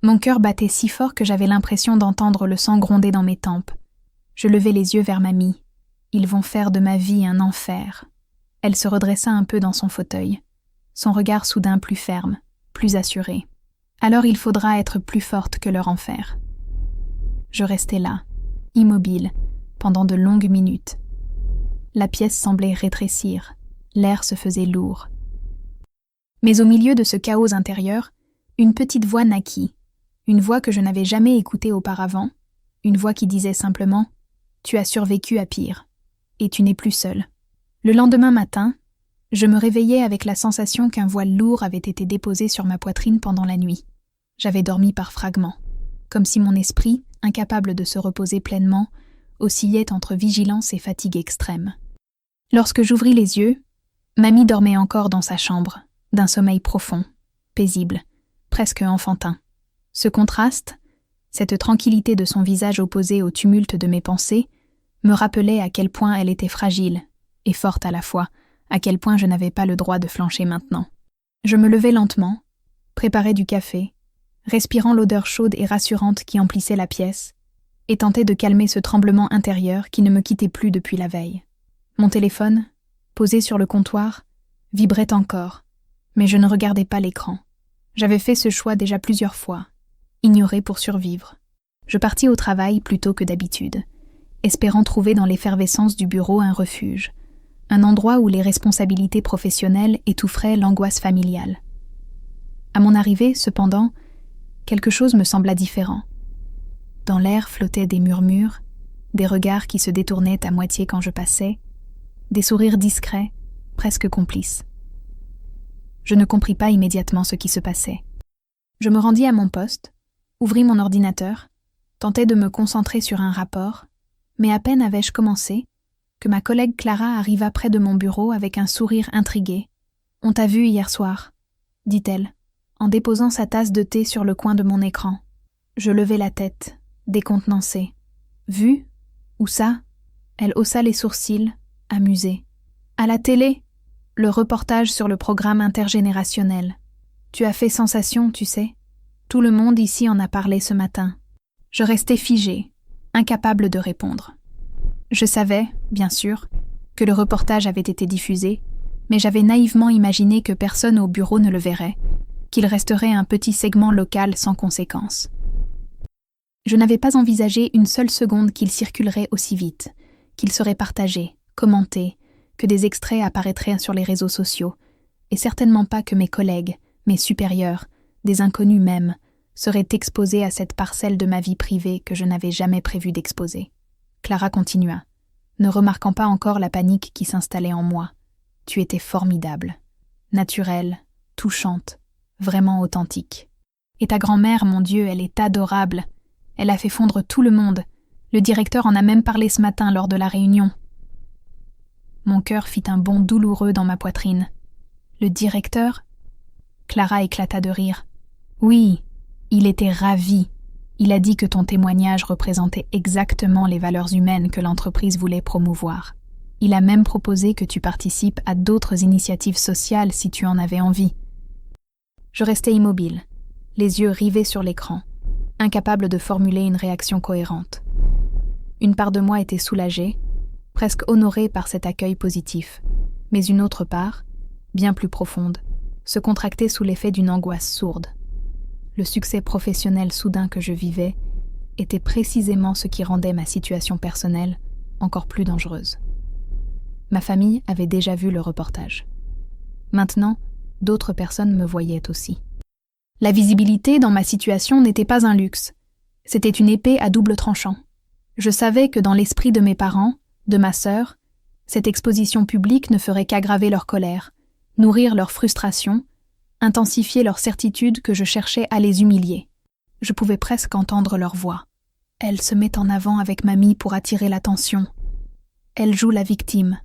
Mon cœur battait si fort que j'avais l'impression d'entendre le sang gronder dans mes tempes. Je levai les yeux vers mamie. Ils vont faire de ma vie un enfer. Elle se redressa un peu dans son fauteuil, son regard soudain plus ferme, plus assuré. Alors il faudra être plus forte que leur enfer. Je restai là, immobile, pendant de longues minutes. La pièce semblait rétrécir, l'air se faisait lourd. Mais au milieu de ce chaos intérieur, une petite voix naquit, une voix que je n'avais jamais écoutée auparavant, une voix qui disait simplement « Tu as survécu à pire, et tu n'es plus seul ». Le lendemain matin, je me réveillais avec la sensation qu'un voile lourd avait été déposé sur ma poitrine pendant la nuit. J'avais dormi par fragments, comme si mon esprit, incapable de se reposer pleinement, oscillait entre vigilance et fatigue extrême. Lorsque j'ouvris les yeux, mamie dormait encore dans sa chambre, d'un sommeil profond, paisible, presque enfantin. Ce contraste, cette tranquillité de son visage opposé au tumulte de mes pensées, me rappelait à quel point elle était fragile, et forte à la fois, à quel point je n'avais pas le droit de flancher maintenant. Je me levai lentement, préparai du café, respirant l'odeur chaude et rassurante qui emplissait la pièce, et tentai de calmer ce tremblement intérieur qui ne me quittait plus depuis la veille. Mon téléphone, posé sur le comptoir, vibrait encore, mais je ne regardais pas l'écran. J'avais fait ce choix déjà plusieurs fois, ignorer pour survivre. Je partis au travail plutôt que d'habitude, espérant trouver dans l'effervescence du bureau un refuge, un endroit où les responsabilités professionnelles étoufferaient l'angoisse familiale. À mon arrivée, cependant, quelque chose me sembla différent. Dans l'air flottaient des murmures, des regards qui se détournaient à moitié quand je passais, des sourires discrets, presque complices. Je ne compris pas immédiatement ce qui se passait. Je me rendis à mon poste, ouvris mon ordinateur, tentai de me concentrer sur un rapport, mais à peine avais-je commencé que ma collègue Clara arriva près de mon bureau avec un sourire intrigué. « On t'a vu hier soir », dit-elle, en déposant sa tasse de thé sur le coin de mon écran. Je levai la tête, décontenancée. « Vu ? Où ça ?» Elle haussa les sourcils, amusée. « À la télé, le reportage sur le programme intergénérationnel. Tu as fait sensation, tu sais. Tout le monde ici en a parlé ce matin. » Je restai figée, incapable de répondre. Je savais, bien sûr, que le reportage avait été diffusé, mais j'avais naïvement imaginé que personne au bureau ne le verrait, qu'il resterait un petit segment local sans conséquence. Je n'avais pas envisagé une seule seconde qu'il circulerait aussi vite, qu'il serait partagé, commenté, que des extraits apparaîtraient sur les réseaux sociaux, et certainement pas que mes collègues, mes supérieurs, des inconnus même, seraient exposés à cette parcelle de ma vie privée que je n'avais jamais prévu d'exposer. Clara continua, ne remarquant pas encore la panique qui s'installait en moi. « Tu étais formidable, naturelle, touchante, vraiment authentique. Et ta grand-mère, mon Dieu, elle est adorable. Elle a fait fondre tout le monde. Le directeur en a même parlé ce matin lors de la réunion. » Mon cœur fit un bond douloureux dans ma poitrine. « Le directeur ?» Clara éclata de rire. « Oui, il était ravi. Il a dit que ton témoignage représentait exactement les valeurs humaines que l'entreprise voulait promouvoir. Il a même proposé que tu participes à d'autres initiatives sociales si tu en avais envie. » Je restais immobile, les yeux rivés sur l'écran, incapable de formuler une réaction cohérente. Une part de moi était soulagée, presque honorée par cet accueil positif, mais une autre part, bien plus profonde, se contractait sous l'effet d'une angoisse sourde. Le succès professionnel soudain que je vivais était précisément ce qui rendait ma situation personnelle encore plus dangereuse. Ma famille avait déjà vu le reportage. Maintenant, d'autres personnes me voyaient aussi. La visibilité dans ma situation n'était pas un luxe. C'était une épée à double tranchant. Je savais que dans l'esprit de mes parents, de ma sœur, cette exposition publique ne ferait qu'aggraver leur colère, nourrir leur frustration, intensifier leur certitude que je cherchais à les humilier. Je pouvais presque entendre leur voix. Elle se met en avant avec mamie pour attirer l'attention. Elle joue la victime.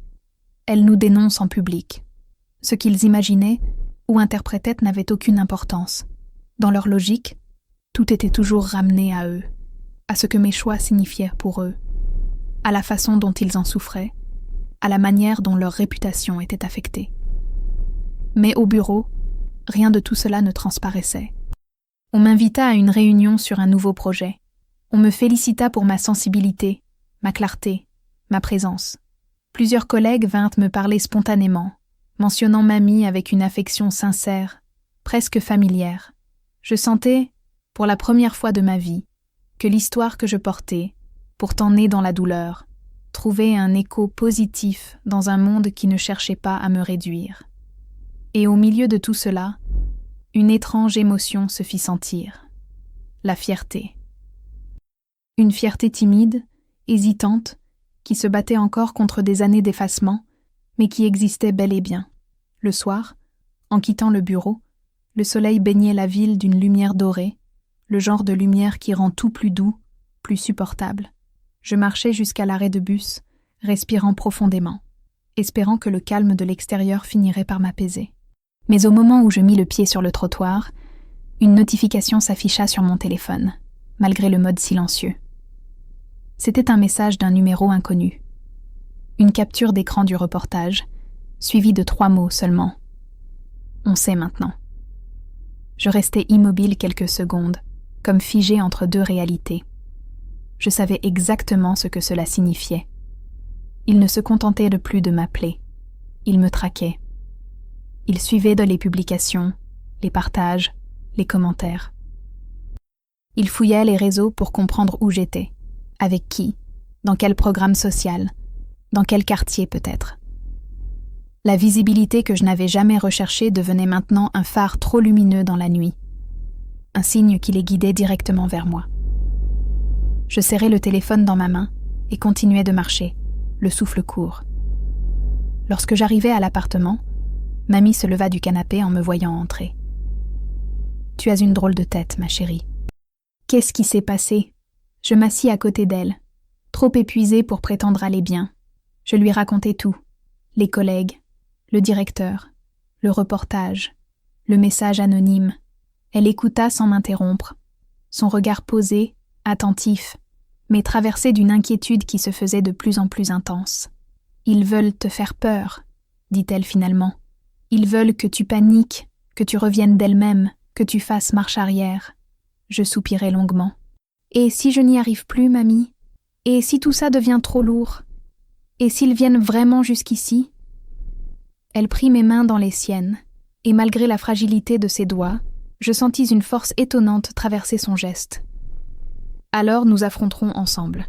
Elle nous dénonce en public. Ce qu'ils imaginaient ou interprétaient n'avait aucune importance. Dans leur logique, tout était toujours ramené à eux, à ce que mes choix signifiaient pour eux, à la façon dont ils en souffraient, à la manière dont leur réputation était affectée. Mais au bureau, rien de tout cela ne transparaissait. On m'invita à une réunion sur un nouveau projet. On me félicita pour ma sensibilité, ma clarté, ma présence. Plusieurs collègues vinrent me parler spontanément, mentionnant mamie avec une affection sincère, presque familière. Je sentais, pour la première fois de ma vie, que l'histoire que je portais, pourtant née dans la douleur, trouvait un écho positif dans un monde qui ne cherchait pas à me réduire. Et au milieu de tout cela, une étrange émotion se fit sentir. La fierté. Une fierté timide, hésitante, qui se battait encore contre des années d'effacement, mais qui existait bel et bien. Le soir, en quittant le bureau, le soleil baignait la ville d'une lumière dorée, le genre de lumière qui rend tout plus doux, plus supportable. Je marchais jusqu'à l'arrêt de bus, respirant profondément, espérant que le calme de l'extérieur finirait par m'apaiser. Mais au moment où je mis le pied sur le trottoir, une notification s'afficha sur mon téléphone, malgré le mode silencieux. C'était un message d'un numéro inconnu. Une capture d'écran du reportage, suivie de 3 mots seulement. On sait maintenant. Je restais immobile quelques secondes, comme figée entre 2 réalités. Je savais exactement ce que cela signifiait. Il ne se contentait de plus de m'appeler. Il me traquait. Il suivait les publications, les partages, les commentaires. Il fouillait les réseaux pour comprendre où j'étais, avec qui, dans quel programme social, dans quel quartier peut-être. La visibilité que je n'avais jamais recherchée devenait maintenant un phare trop lumineux dans la nuit, un signe qui les guidait directement vers moi. Je serrais le téléphone dans ma main et continuais de marcher, le souffle court. Lorsque j'arrivai à l'appartement, mamie se leva du canapé en me voyant entrer. « Tu as une drôle de tête, ma chérie. » Qu'est-ce qui s'est passé ? Je m'assis à côté d'elle, trop épuisée pour prétendre aller bien. Je lui racontais tout, les collègues, le directeur, le reportage, le message anonyme. Elle écouta sans m'interrompre, son regard posé, attentif, mais traversé d'une inquiétude qui se faisait de plus en plus intense. « Ils veulent te faire peur, » dit-elle finalement. « Ils veulent que tu paniques, que tu reviennes d'elle-même, que tu fasses marche arrière. » Je soupirai longuement. « Et si je n'y arrive plus, mamie ? Et si tout ça devient trop lourd ? Et s'ils viennent vraiment jusqu'ici ?» Elle prit mes mains dans les siennes, et malgré la fragilité de ses doigts, je sentis une force étonnante traverser son geste. « Alors nous affronterons ensemble,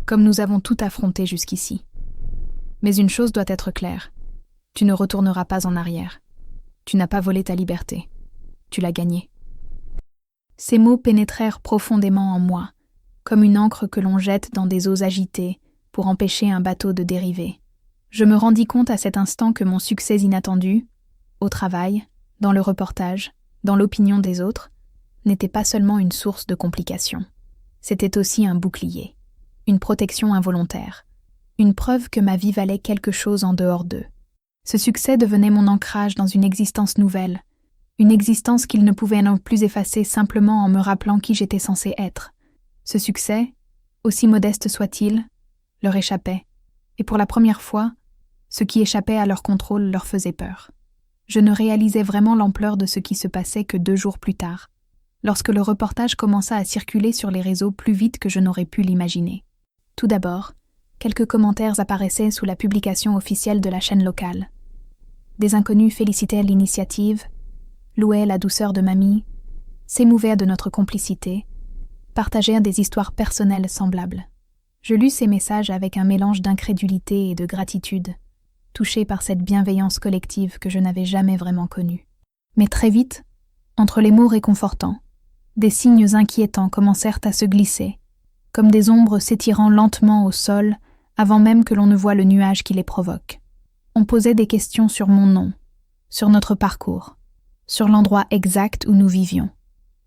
comme nous avons tout affronté jusqu'ici. Mais une chose doit être claire, tu ne retourneras pas en arrière. Tu n'as pas volé ta liberté, tu l'as gagnée. » Ces mots pénétrèrent profondément en moi, comme une ancre que l'on jette dans des eaux agitées pour empêcher un bateau de dériver. Je me rendis compte à cet instant que mon succès inattendu, au travail, dans le reportage, dans l'opinion des autres, n'était pas seulement une source de complications. C'était aussi un bouclier, une protection involontaire, une preuve que ma vie valait quelque chose en dehors d'eux. Ce succès devenait mon ancrage dans une existence nouvelle, une existence qu'ils ne pouvaient non plus effacer simplement en me rappelant qui j'étais censée être. Ce succès, aussi modeste soit-il, leur échappait, et pour la première fois, ce qui échappait à leur contrôle leur faisait peur. Je ne réalisais vraiment l'ampleur de ce qui se passait que 2 jours plus tard, lorsque le reportage commença à circuler sur les réseaux plus vite que je n'aurais pu l'imaginer. Tout d'abord, quelques commentaires apparaissaient sous la publication officielle de la chaîne locale. Des inconnus félicitaient l'initiative, louaient la douceur de mamie, s'émouvaient de notre complicité, partageaient des histoires personnelles semblables. Je lus ces messages avec un mélange d'incrédulité et de gratitude, touché par cette bienveillance collective que je n'avais jamais vraiment connue. Mais très vite, entre les mots réconfortants, des signes inquiétants commencèrent à se glisser, comme des ombres s'étirant lentement au sol avant même que l'on ne voie le nuage qui les provoque. On posait des questions sur mon nom, sur notre parcours, sur l'endroit exact où nous vivions.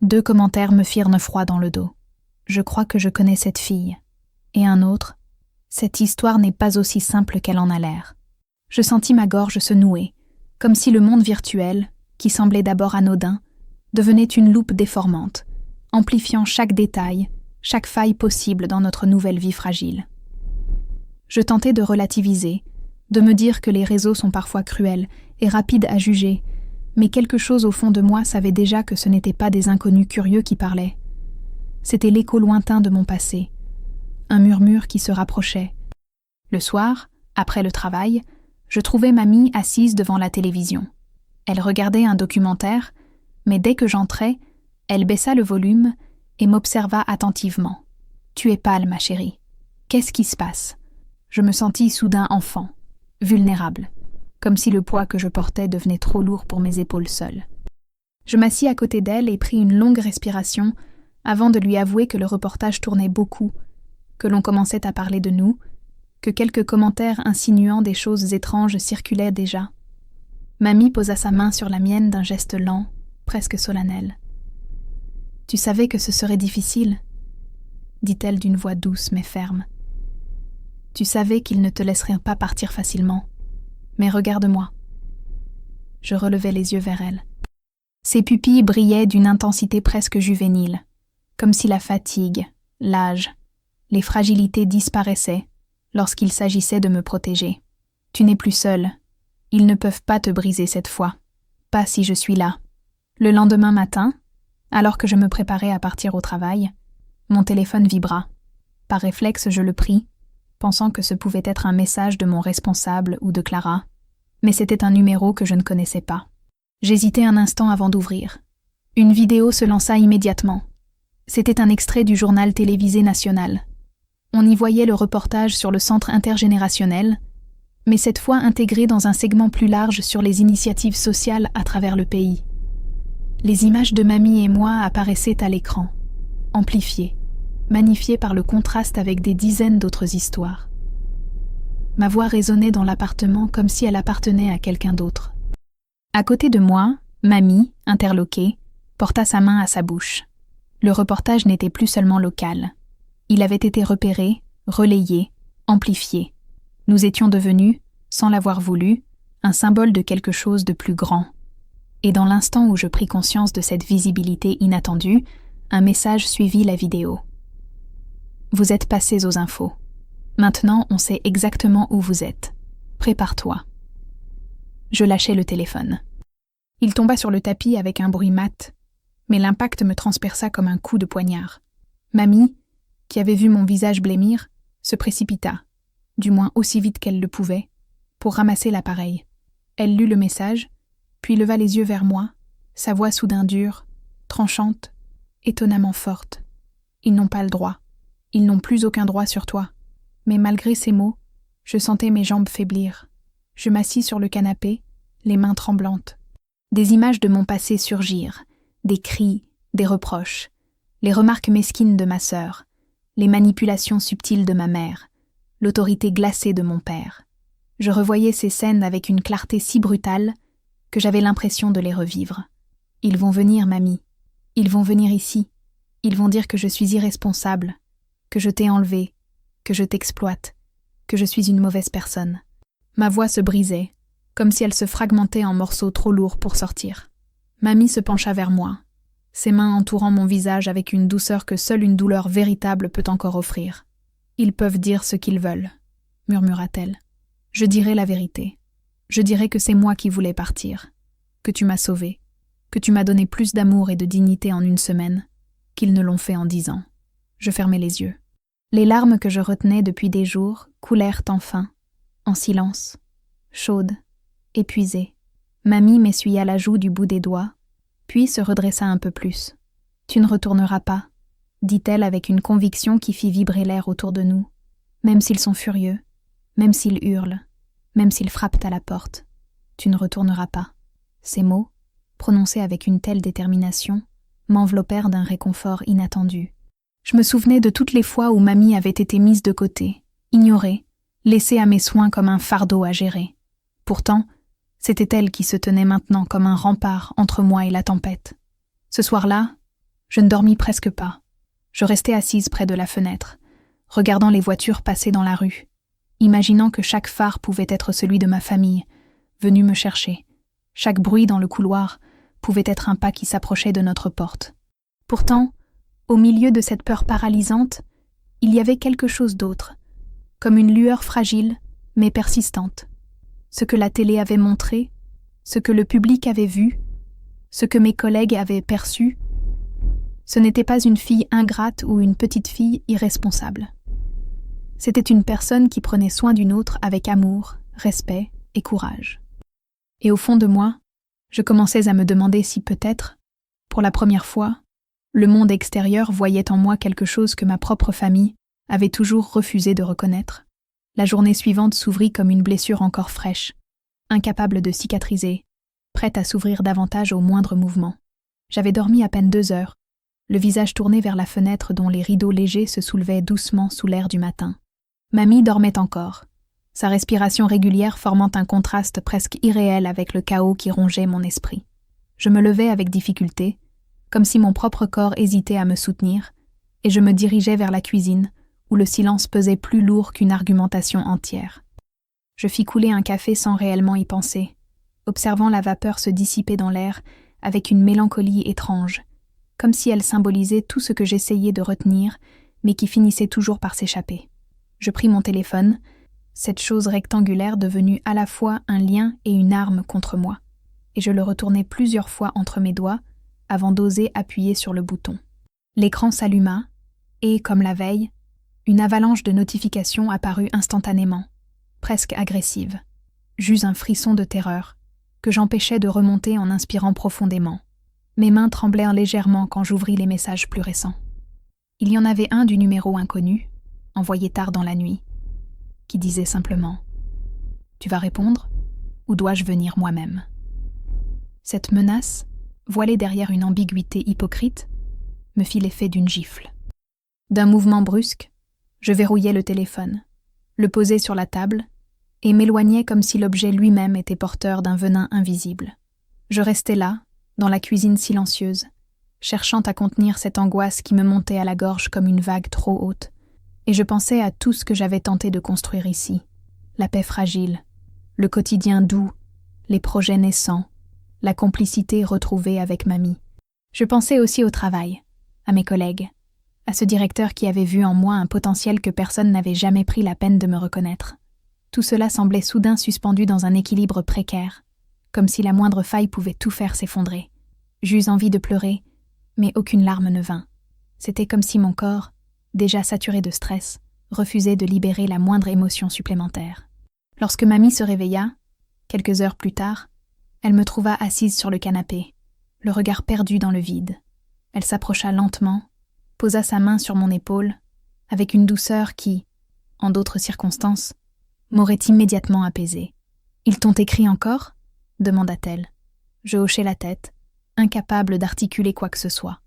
2 commentaires me firent un froid dans le dos. « Je crois que je connais cette fille. » Et un autre, « Cette histoire n'est pas aussi simple qu'elle en a l'air. » Je sentis ma gorge se nouer, comme si le monde virtuel, qui semblait d'abord anodin, devenait une loupe déformante, amplifiant chaque détail, chaque faille possible dans notre nouvelle vie fragile. Je tentais de relativiser, de me dire que les réseaux sont parfois cruels et rapides à juger, Mais quelque chose au fond de moi savait déjà que ce n'étaient pas des inconnus curieux qui parlaient. C'était l'écho lointain de mon passé, un murmure qui se rapprochait. Le soir, après le travail, je trouvais mamie assise devant la télévision. Elle regardait un documentaire, mais dès que j'entrais, elle baissa le volume et m'observa attentivement. « Tu es pâle, ma chérie. Qu'est-ce qui se passe ?» Je me sentis soudain enfant, vulnérable, comme si le poids que je portais devenait trop lourd pour mes épaules seules. Je m'assis à côté d'elle et pris une longue respiration avant de lui avouer que le reportage tournait beaucoup, que l'on commençait à parler de nous, que quelques commentaires insinuant des choses étranges circulaient déjà. Mamie posa sa main sur la mienne d'un geste lent, presque solennel. « Tu savais que ce serait difficile ?» dit-elle d'une voix douce mais ferme. « Tu savais qu'il ne te laisserait pas partir facilement. Mais regarde-moi. » Je relevai les yeux vers elle. Ses pupilles brillaient d'une intensité presque juvénile, comme si la fatigue, l'âge, les fragilités disparaissaient lorsqu'il s'agissait de me protéger. « Tu n'es plus seule. Ils ne peuvent pas te briser cette fois. Pas si je suis là. » Le lendemain matin, alors que je me préparais à partir au travail, mon téléphone vibra. Par réflexe, je le pris, pensant que ce pouvait être un message de mon responsable ou de Clara, mais c'était un numéro que je ne connaissais pas. J'hésitai un instant avant d'ouvrir. Une vidéo se lança immédiatement. C'était un extrait du journal télévisé national. On y voyait le reportage sur le centre intergénérationnel, mais cette fois intégré dans un segment plus large sur les initiatives sociales à travers le pays. Les images de mamie et moi apparaissaient à l'écran, amplifiées, magnifiées par le contraste avec des dizaines d'autres histoires. Ma voix résonnait dans l'appartement comme si elle appartenait à quelqu'un d'autre. À côté de moi, mamie, interloquée, porta sa main à sa bouche. Le reportage n'était plus seulement local. Il avait été repéré, relayé, amplifié. Nous étions devenus, sans l'avoir voulu, un symbole de quelque chose de plus grand. Et dans l'instant où je pris conscience de cette visibilité inattendue, un message suivit la vidéo. « Vous êtes passés aux infos. Maintenant, on sait exactement où vous êtes. Prépare-toi. » Je lâchai le téléphone. Il tomba sur le tapis avec un bruit mat, mais l'impact me transperça comme un coup de poignard. Mamie, qui avait vu mon visage blêmir, se précipita, du moins aussi vite qu'elle le pouvait, pour ramasser l'appareil. Elle lut le message, puis leva les yeux vers moi, sa voix soudain dure, tranchante, étonnamment forte. « Ils n'ont pas le droit. Ils n'ont plus aucun droit sur toi. » Mais malgré ces mots, je sentais mes jambes faiblir. Je m'assis sur le canapé, les mains tremblantes. Des images de mon passé surgirent, des cris, des reproches, les remarques mesquines de ma sœur, les manipulations subtiles de ma mère, l'autorité glacée de mon père. Je revoyais ces scènes avec une clarté si brutale que j'avais l'impression de les revivre. Ils vont venir, mamie. Ils vont venir ici. Ils vont dire que je suis irresponsable, que je t'ai enlevé, que je t'exploite, que je suis une mauvaise personne. Ma voix se brisait, comme si elle se fragmentait en morceaux trop lourds pour sortir. Mamie se pencha vers moi, ses mains entourant mon visage avec une douceur que seule une douleur véritable peut encore offrir. « Ils peuvent dire ce qu'ils veulent, » murmura-t-elle. « Je dirai la vérité. Je dirai que c'est moi qui voulais partir, que tu m'as sauvée, que tu m'as donné plus d'amour et de dignité en une semaine qu'ils ne l'ont fait en 10 ans. » Je fermai les yeux. Les larmes que je retenais depuis des jours coulèrent enfin, en silence, chaudes, épuisées. Mamie m'essuya la joue du bout des doigts, puis se redressa un peu plus. « Tu ne retourneras pas, » dit-elle avec une conviction qui fit vibrer l'air autour de nous, même s'ils sont furieux, même s'ils hurlent, même s'ils frappent à la porte. Tu ne retourneras pas. Ces mots, prononcés avec une telle détermination, m'enveloppèrent d'un réconfort inattendu. Je me souvenais de toutes les fois où mamie avait été mise de côté, ignorée, laissée à mes soins comme un fardeau à gérer. Pourtant, c'était elle qui se tenait maintenant comme un rempart entre moi et la tempête. Ce soir-là, je ne dormis presque pas. Je restais assise près de la fenêtre, regardant les voitures passer dans la rue, imaginant que chaque phare pouvait être celui de ma famille, venu me chercher. Chaque bruit dans le couloir pouvait être un pas qui s'approchait de notre porte. Pourtant, au milieu de cette peur paralysante, il y avait quelque chose d'autre, comme une lueur fragile, mais persistante. Ce que la télé avait montré, ce que le public avait vu, Ce que mes collègues avaient perçu, ce n'était pas une fille ingrate ou une petite fille irresponsable. C'était une personne qui prenait soin d'une autre avec amour, respect et courage. Et au fond de moi, je commençais à me demander si peut-être, pour la première fois, le monde extérieur voyait en moi quelque chose que ma propre famille avait toujours refusé de reconnaître. La journée suivante s'ouvrit comme une blessure encore fraîche, incapable de cicatriser, prête à s'ouvrir davantage au moindre mouvement. J'avais dormi à peine 2 heures, le visage tourné vers la fenêtre dont les rideaux légers se soulevaient doucement sous l'air du matin. Mamie dormait encore, sa respiration régulière formant un contraste presque irréel avec le chaos qui rongeait mon esprit. Je me levai avec difficulté, comme si mon propre corps hésitait à me soutenir, et je me dirigeais vers la cuisine, où le silence pesait plus lourd qu'une argumentation entière. Je fis couler un café sans réellement y penser, observant la vapeur se dissiper dans l'air avec une mélancolie étrange, comme si elle symbolisait tout ce que j'essayais de retenir, mais qui finissait toujours par s'échapper. Je pris mon téléphone, cette chose rectangulaire devenue à la fois un lien et une arme contre moi, et je le retournai plusieurs fois entre mes doigts avant d'oser appuyer sur le bouton. L'écran s'alluma, et, comme la veille, une avalanche de notifications apparut instantanément, presque agressive. J'eus un frisson de terreur, que j'empêchais de remonter en inspirant profondément. Mes mains tremblèrent légèrement quand j'ouvris les messages plus récents. Il y en avait un du numéro inconnu, envoyé tard dans la nuit, qui disait simplement « Tu vas répondre, ou dois-je venir moi-même » Cette menace, voilée derrière une ambiguïté hypocrite, me fit l'effet d'une gifle. D'un mouvement brusque, je verrouillai le téléphone, le posai sur la table et m'éloignai comme si l'objet lui-même était porteur d'un venin invisible. Je restai là, dans la cuisine silencieuse, cherchant à contenir cette angoisse qui me montait à la gorge comme une vague trop haute, et je pensais à tout ce que j'avais tenté de construire ici, la paix fragile, le quotidien doux, les projets naissants, la complicité retrouvée avec mamie. Je pensais aussi au travail, à mes collègues, à ce directeur qui avait vu en moi un potentiel que personne n'avait jamais pris la peine de me reconnaître. Tout cela semblait soudain suspendu dans un équilibre précaire, comme si la moindre faille pouvait tout faire s'effondrer. J'eus envie de pleurer, mais aucune larme ne vint. C'était comme si mon corps, déjà saturé de stress, refusait de libérer la moindre émotion supplémentaire. Lorsque mamie se réveilla, quelques heures plus tard, elle me trouva assise sur le canapé, le regard perdu dans le vide. Elle s'approcha lentement, posa sa main sur mon épaule, avec une douceur qui, en d'autres circonstances, m'aurait immédiatement apaisée. « Ils t'ont écrit encore ?» demanda-t-elle. Je hochai la tête, incapable d'articuler quoi que ce soit.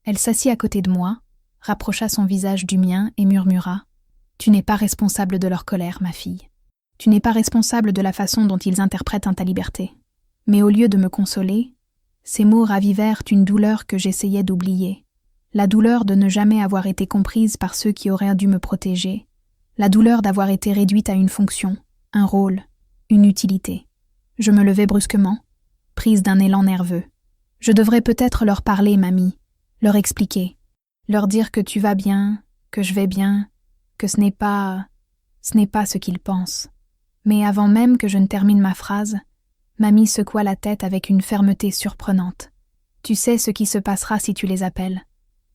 Elle s'assit à côté de moi, rapprocha son visage du mien et murmura « Tu n'es pas responsable de leur colère, ma fille. Tu n'es pas responsable de la façon dont ils interprètent ta liberté. » Mais au lieu de me consoler, ces mots ravivèrent une douleur que j'essayais d'oublier. La douleur de ne jamais avoir été comprise par ceux qui auraient dû me protéger. La douleur d'avoir été réduite à une fonction, un rôle, une utilité. Je me levai brusquement, prise d'un élan nerveux. Je devrais peut-être leur parler, mamie, leur expliquer, leur dire que tu vas bien, que je vais bien, que ce n'est pas ce qu'ils pensent. Mais avant même que je ne termine ma phrase, mamie secoua la tête avec une fermeté surprenante. Tu sais ce qui se passera si tu les appelles.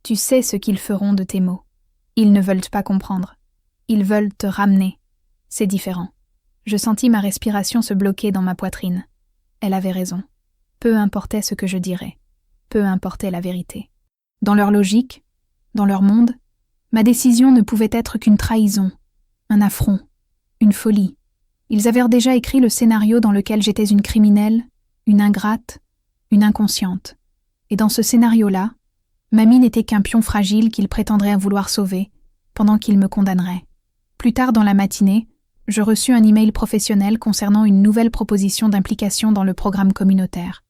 Tu sais ce qu'ils feront de tes mots. Ils ne veulent pas comprendre. Ils veulent te ramener. C'est différent. Je sentis ma respiration se bloquer dans ma poitrine. Elle avait raison. Peu importait ce que je dirais. Peu importait la vérité. Dans leur logique, dans leur monde, ma décision ne pouvait être qu'une trahison, un affront, une folie. Ils avaient déjà écrit le scénario dans lequel j'étais une criminelle, une ingrate, une inconsciente. Et dans ce scénario-là, mamie n'était qu'un pion fragile qu'ils prétendraient vouloir sauver, pendant qu'ils me condamneraient. Plus tard dans la matinée, je reçus un email professionnel concernant une nouvelle proposition d'implication dans le programme communautaire.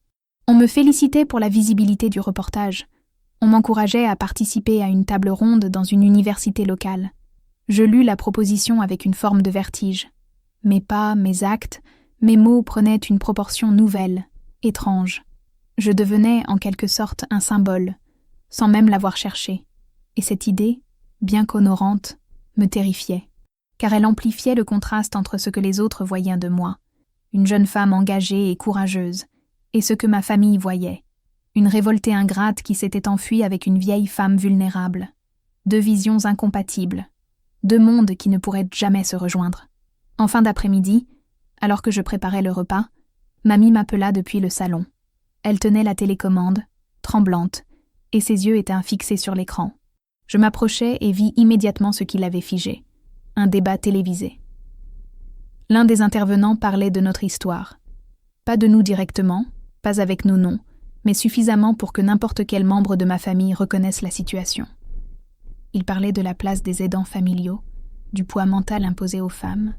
On me félicitait pour la visibilité du reportage. On m'encourageait à participer à une table ronde dans une université locale. Je lus la proposition avec une forme de vertige. Mes pas, mes actes, mes mots prenaient une proportion nouvelle, étrange. Je devenais, en quelque sorte, un symbole, sans même l'avoir cherché. Et cette idée, bien qu'honorante, me terrifiait, car elle amplifiait le contraste entre ce que les autres voyaient de moi, une jeune femme engagée et courageuse, et ce que ma famille voyait, Une révoltée ingrate qui s'était enfuie avec une vieille femme vulnérable. 2 visions incompatibles. 2 mondes qui ne pourraient jamais se rejoindre. En fin d'après-midi, alors que je préparais le repas, mamie m'appela depuis le salon. Elle tenait la télécommande, tremblante, et ses yeux étaient fixés sur l'écran. Je m'approchai et vis immédiatement ce qui l'avait figé. Un débat télévisé. L'un des intervenants parlait de notre histoire. Pas de nous directement, pas avec nos noms, mais suffisamment pour que n'importe quel membre de ma famille reconnaisse la situation. Il parlait de la place des aidants familiaux, du poids mental imposé aux femmes,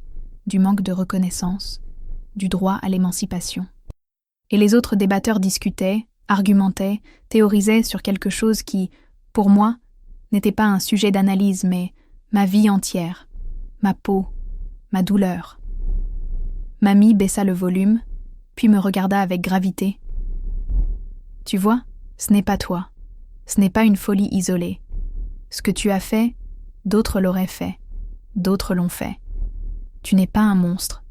du manque de reconnaissance, du droit à l'émancipation. Et les autres débatteurs discutaient, argumentaient, théorisaient sur quelque chose qui, pour moi, n'était pas un sujet d'analyse, mais ma vie entière, ma peau, ma douleur. Mamie baissa le volume, puis me regarda avec gravité. « Tu vois, ce n'est pas toi. Ce n'est pas une folie isolée. Ce que tu as fait, d'autres l'auraient fait. D'autres l'ont fait. Tu n'es pas un monstre.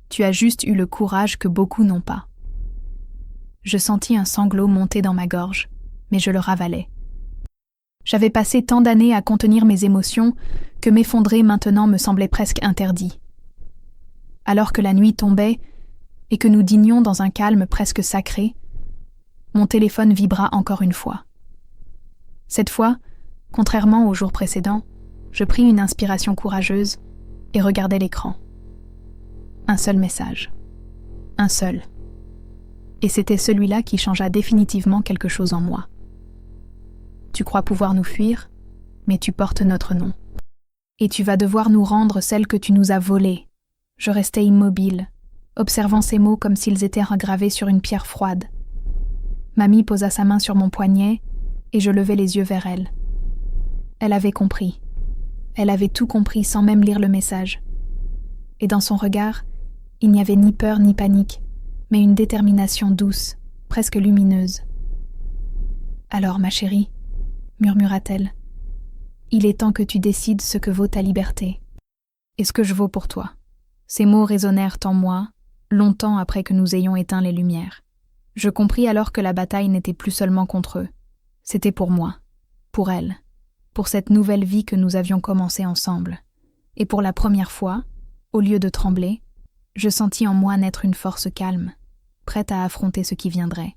Tu as juste eu le courage que beaucoup n'ont pas. » Je sentis un sanglot monter dans ma gorge, mais je le ravalai. J'avais passé tant d'années à contenir mes émotions que m'effondrer maintenant me semblait presque interdit. Alors que la nuit tombait et que nous dînions dans un calme presque sacré, mon téléphone vibra encore une fois. Cette fois, contrairement aux jours précédents, je pris une inspiration courageuse et regardai l'écran. Un seul message. Un seul. Et c'était celui-là qui changea définitivement quelque chose en moi. Tu crois pouvoir nous fuir, mais tu portes notre nom. Et tu vas devoir nous rendre celle que tu nous as volée. Je restais immobile, observant ces mots comme s'ils étaient gravés sur une pierre froide. Mamie posa sa main sur mon poignet et je levai les yeux vers elle. Elle avait compris. Elle avait tout compris sans même lire le message. Et dans son regard, il n'y avait ni peur ni panique, mais une détermination douce, presque lumineuse. « Alors, ma chérie, » murmura-t-elle, « il est temps que tu décides ce que vaut ta liberté et ce que je vaux pour toi. » Ces mots résonnèrent en moi, longtemps après que nous ayons éteint les lumières. Je compris alors que la bataille n'était plus seulement contre eux. C'était pour moi, pour elle, pour cette nouvelle vie que nous avions commencée ensemble. Et pour la première fois, au lieu de trembler, je sentis en moi naître une force calme, prête à affronter ce qui viendrait.